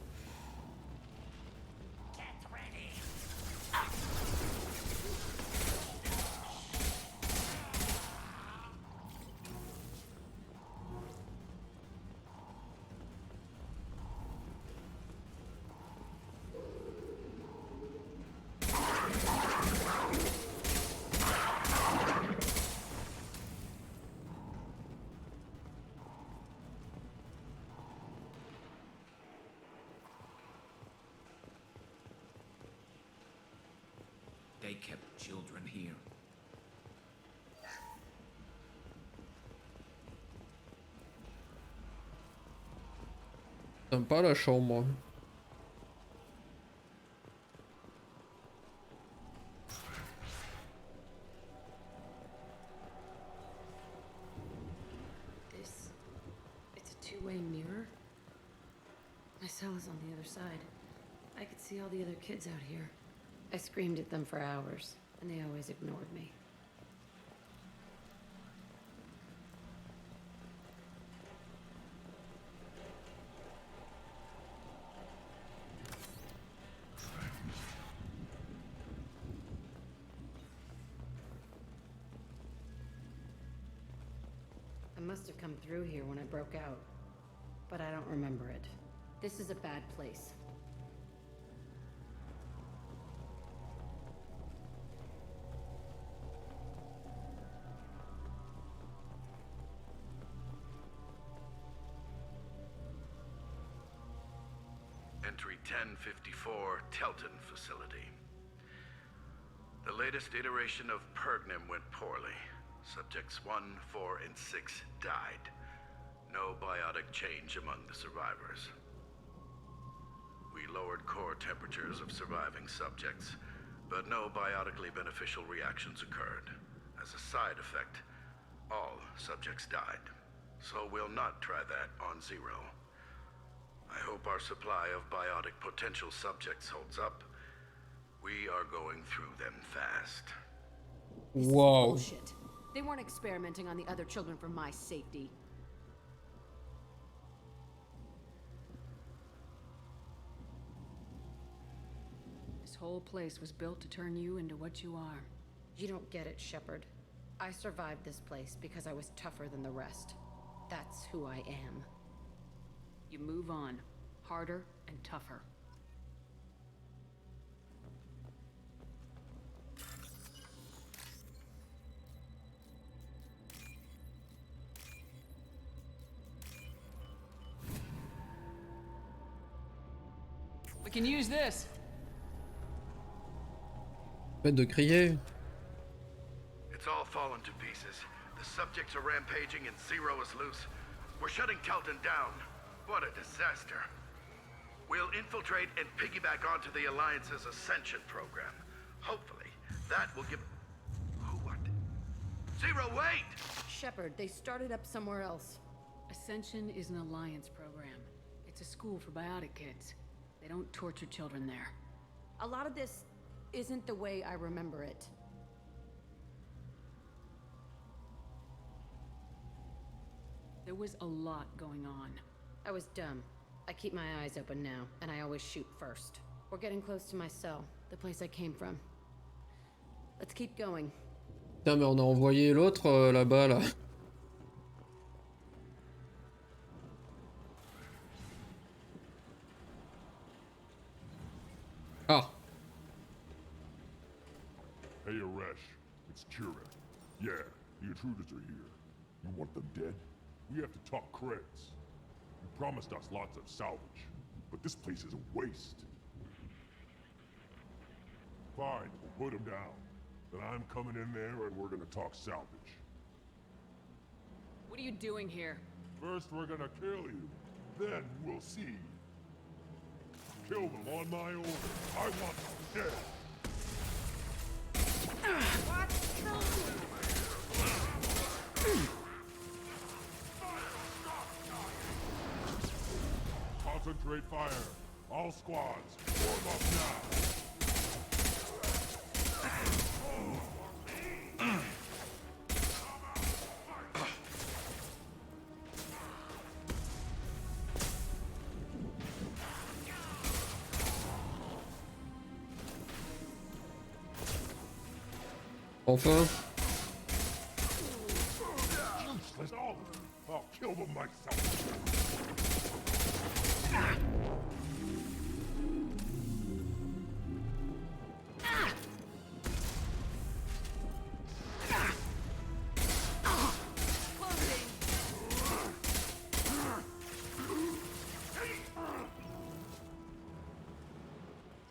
kept children here. Sympa la chambre. It's a two-way mirror. My cell is on the other side. I could see all the other kids out here. I screamed at them for hours, and they always ignored me. I must have come through here when I broke out, but I don't remember it. This is a bad place. Entry 1054, Telton Facility. The latest iteration of Pergnum went poorly. Subjects 1, 4, and 6 died. No biotic change among the survivors. We lowered core temperatures of surviving subjects, but no biotically beneficial reactions occurred. As a side effect, all subjects died. So we'll not try that on Zero. I hope our supply of biotic potential subjects holds up. We are going through them fast. Whoa. Bullshit. They weren't experimenting on the other children for my safety. This whole place was built to turn you into what you are. You don't get it, Shepard. I survived this place because I was tougher than the rest. That's who I am. You move on. Harder and tougher. We can use this. Faites de crier. It's all fallen to pieces. The subjects are rampaging and Zero is loose. We're shutting Telton down. What a disaster. We'll infiltrate and piggyback onto the Alliance's Ascension program. Hopefully, that will give... Who, what? Zero, wait! Shepard, they started up somewhere else. Ascension is an Alliance program. It's a school for biotic kids. They don't torture children there. A lot of this isn't the way I remember it. There was a lot going on. I was dumb. I keep my eyes open now, and I always shoot first. We're getting close to my cell, the place I came from. Let's keep going. Putain, mais on a envoyé l'autre là-bas, là. Ah. Hey, Aresh. It's Kira. Yeah, the intruders are here. You want them dead? We have to talk creds. You promised us lots of salvage, but this place is a waste. Fine, we'll put them down. Then I'm coming in there and we're gonna talk salvage. What are you doing here? First we're gonna kill you, then we'll see. Kill them on my order. I want them dead. What? Concentrate fire. All squads, form up now. Enfin. Useless. I'll kill them myself.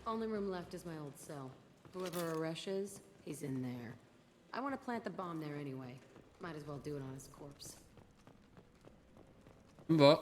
Only room left is my old cell. Whoever Aresh is, he's in there. I want to plant the bomb there anyway. Might as well do it on his corpse. Va.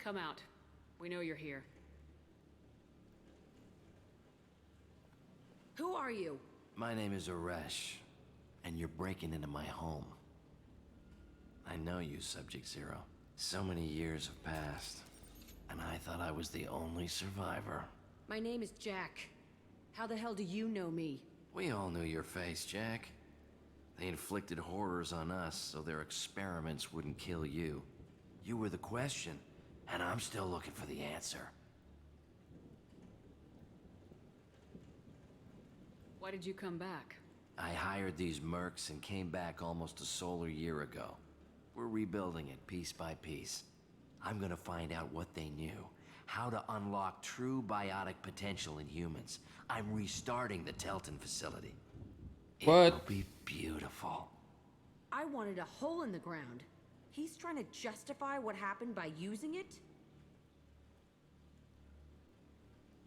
Come out. We know you're here. Who are you? My name is Aresh, and you're breaking into my home. I know you, Subject Zero. So many years have passed, and I thought I was the only survivor. My name is Jack. How the hell do you know me? We all knew your face, Jack. They inflicted horrors on us so their experiments wouldn't kill you. You were the question, and I'm still looking for the answer. Why did you come back? I hired these mercs and came back almost a solar year ago. We're rebuilding it piece by piece. I'm gonna find out what they knew, how to unlock true biotic potential in humans. I'm restarting the Telton facility. What? It will be beautiful. I wanted a hole in the ground. He's trying to justify what happened by using it?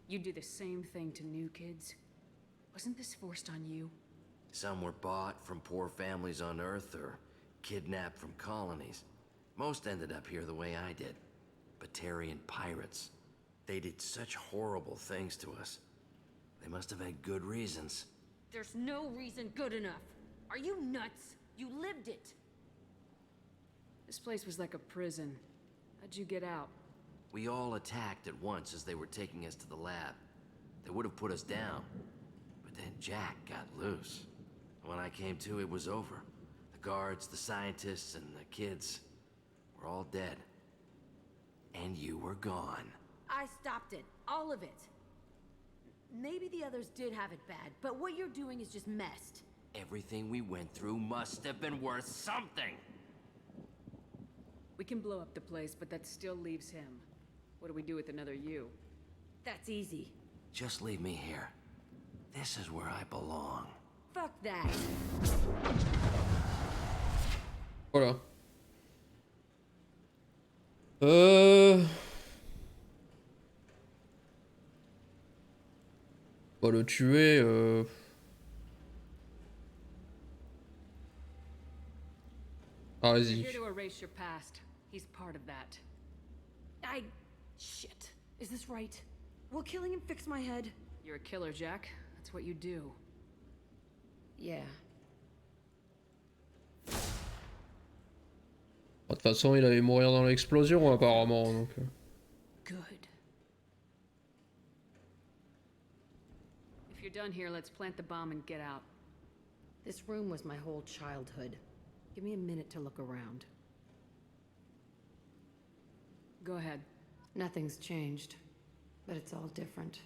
You do the same thing to new kids. Wasn't this forced on you? Some were bought from poor families on Earth or kidnapped from colonies. Most ended up here the way I did. Batarian pirates. They did such horrible things to us. They must have had good reasons. There's no reason good enough. Are you nuts? You lived it. This place was like a prison. How'd you get out? We all attacked at once as they were taking us to the lab. They would have put us down. But then Jack got loose. When I came to, it was over. The guards, the scientists, and the kids were all dead. And you were gone. I stopped it. All of it. Maybe the others did have it bad, but what you're doing is just messed. Everything we went through must have been worth something. We can blow up the place, but that still leaves him. What do we do with another you? That's easy. Just leave me here. This is where I belong. Fuck that. Voilà. On va le tuer. Ah, We're vas-y. here to erase your past. He's part of that. Shit. Is this right? Will killing him fix my head? You're a killer, Jack. That's what you do. Yeah. De toute façon, il allait mourir dans l'explosion apparemment. Donc. Good. If you're done here, let's plant the bomb and get out. This room was my whole childhood. Give me a minute to look around. Go ahead. Nothing's changed, but it's all different.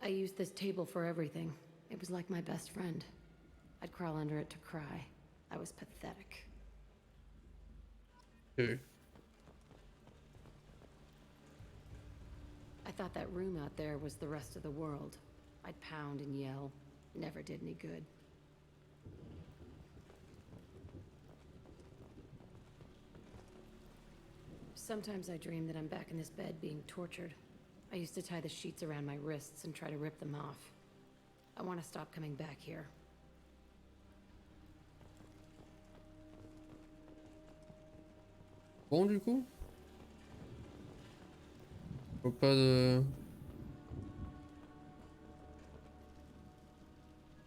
I used this table for everything. It was like my best friend. I'd crawl under it to cry. I was pathetic. Okay. I thought that room out there was the rest of the world. I'd pound and yell. Never did any good. Sometimes I dream that I'm back in this bed being tortured. I used to tie the sheets around my wrists and try to rip them off. I want to stop coming back here. Bon, du coup? Faut pas de...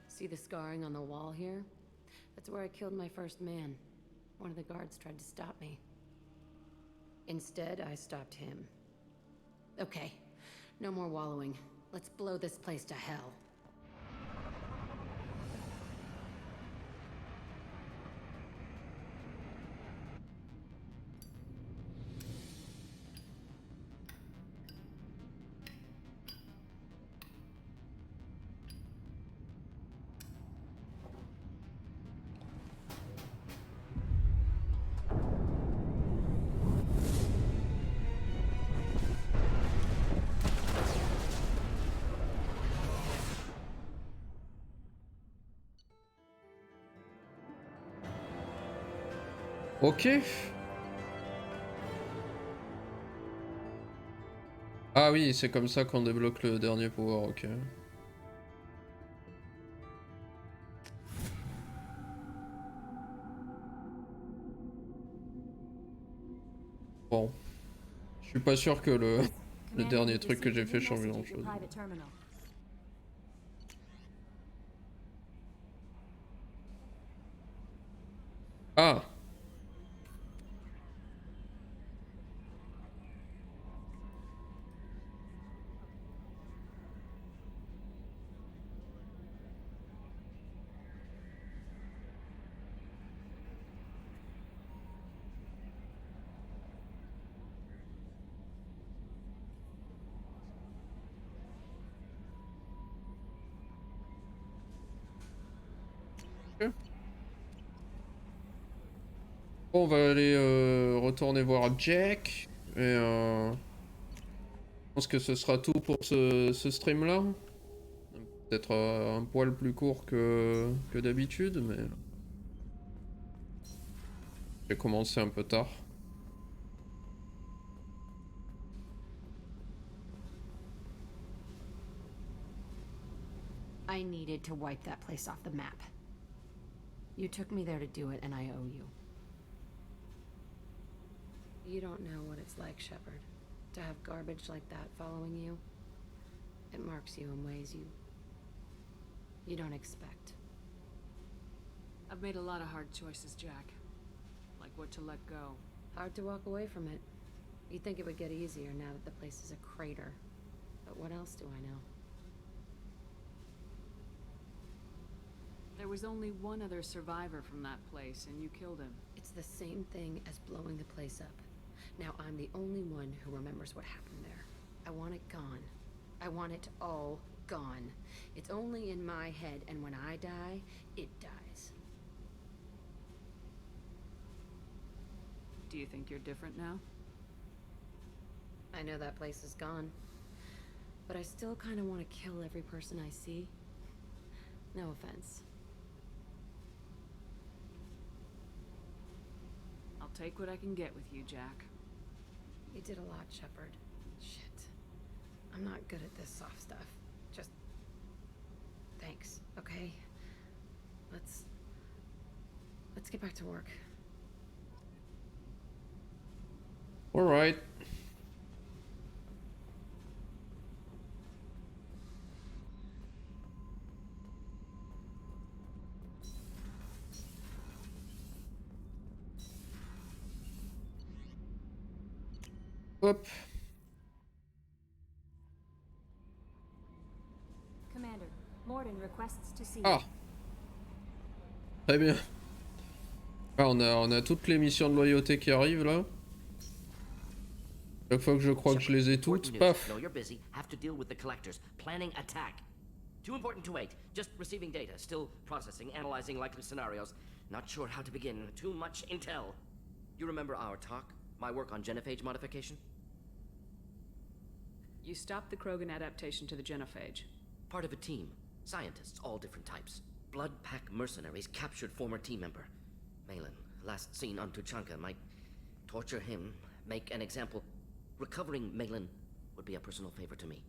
See the scarring on the wall here? That's where I killed my first man. One of the guards tried to stop me. Instead, I stopped him. Okay, no more wallowing. Let's blow this place to hell. Ok. Ah oui, c'est comme ça qu'on débloque le dernier pouvoir, ok. Bon. Je suis pas sûr que le dernier truc que j'ai fait change grand chose. Ah! Ok. Bon, on va aller retourner voir Jack. Et je pense que ce sera tout pour ce stream-là. Peut-être un poil plus court que d'habitude, mais... J'ai commencé un peu tard. I needed to wipe that place off the map. You took me there to do it, and I owe you. You don't know what it's like, Shepard, to have garbage like that following you. It marks you in ways you don't expect. I've made a lot of hard choices, Jack. Like what to let go. Hard to walk away from it. You'd think it would get easier now that the place is a crater. But what else do I know? There was only one other survivor from that place, and you killed him. It's the same thing as blowing the place up. Now I'm the only one who remembers what happened there. I want it gone. I want it all gone. It's only in my head, and when I die, it dies. Do you think you're different now? I know that place is gone. But I still kind of want to kill every person I see. No offense. I'll take what I can get with you, Jack. You did a lot, Shepard. Shit. I'm not good at this soft stuff. Just... thanks, okay? Let's get back to work. Alright. Hop. Commander, Morden requests to see Ah. Très bien. Ah, on a toutes les missions de loyauté qui arrivent là. Chaque fois que je crois que je les ai toutes, paf. No, you're busy. Have to deal with the collectors. Planning attack. Too important to wait. Just receiving data. Still processing, analyzing likely scenarios. Not sure how to begin. Too much intel. You remember our talk? My work on genophage modification? You stopped the Krogan adaptation to the genophage. Part of a team. Scientists, all different types. Blood pack mercenaries captured former team member. Malin, last seen on Tuchanka, might torture him, make an example. Recovering Malin would be a personal favor to me.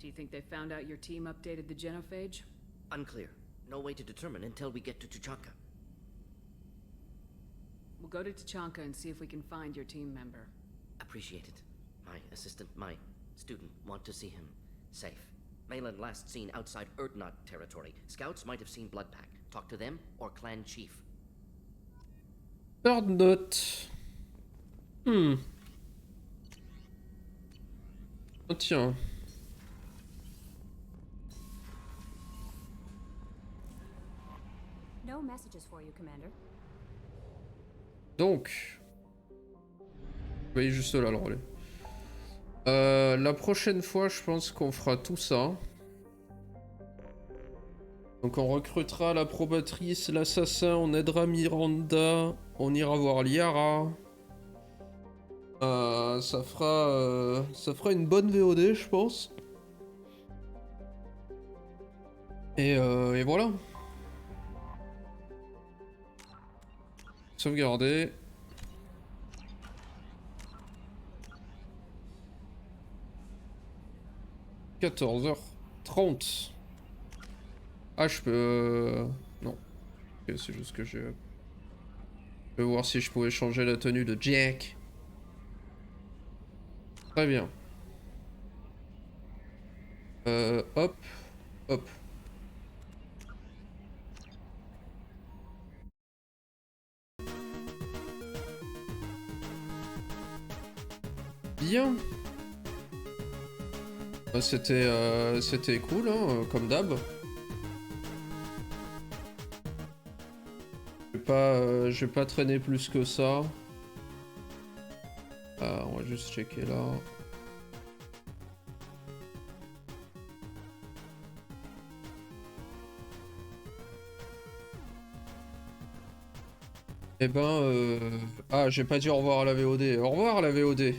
Do you think they found out your team updated the genophage? Unclear. No way to determine until we get to Tuchanka. We'll go to Tuchanka and see if we can find your team member. Appreciate it. My assistant, my student, want to see him safe. Malin last seen outside Erdnot territory. Scouts might have seen Bloodpack. Talk to them or clan chief. Erdnot. Oh, tiens. No messages for you, Commander. Donc. Vous voyez juste là le relais. La prochaine fois, je pense qu'on fera tout ça. Donc on recrutera la probatrice, l'assassin, on aidera Miranda, on ira voir Liara. Ça fera une bonne VOD, je pense. Et voilà. Sauvegarder. « 14h30. Ah, je peux... Non. Ok, c'est juste que j'ai... Je vais voir si je pouvais changer la tenue de Jack. Très bien. Hop. Hop. Bien. Bah, c'était cool, hein, comme d'hab. Je vais pas traîner plus que ça. On va juste checker là. Eh ben, ah, j'ai pas dit au revoir à la VOD. Au revoir à la VOD.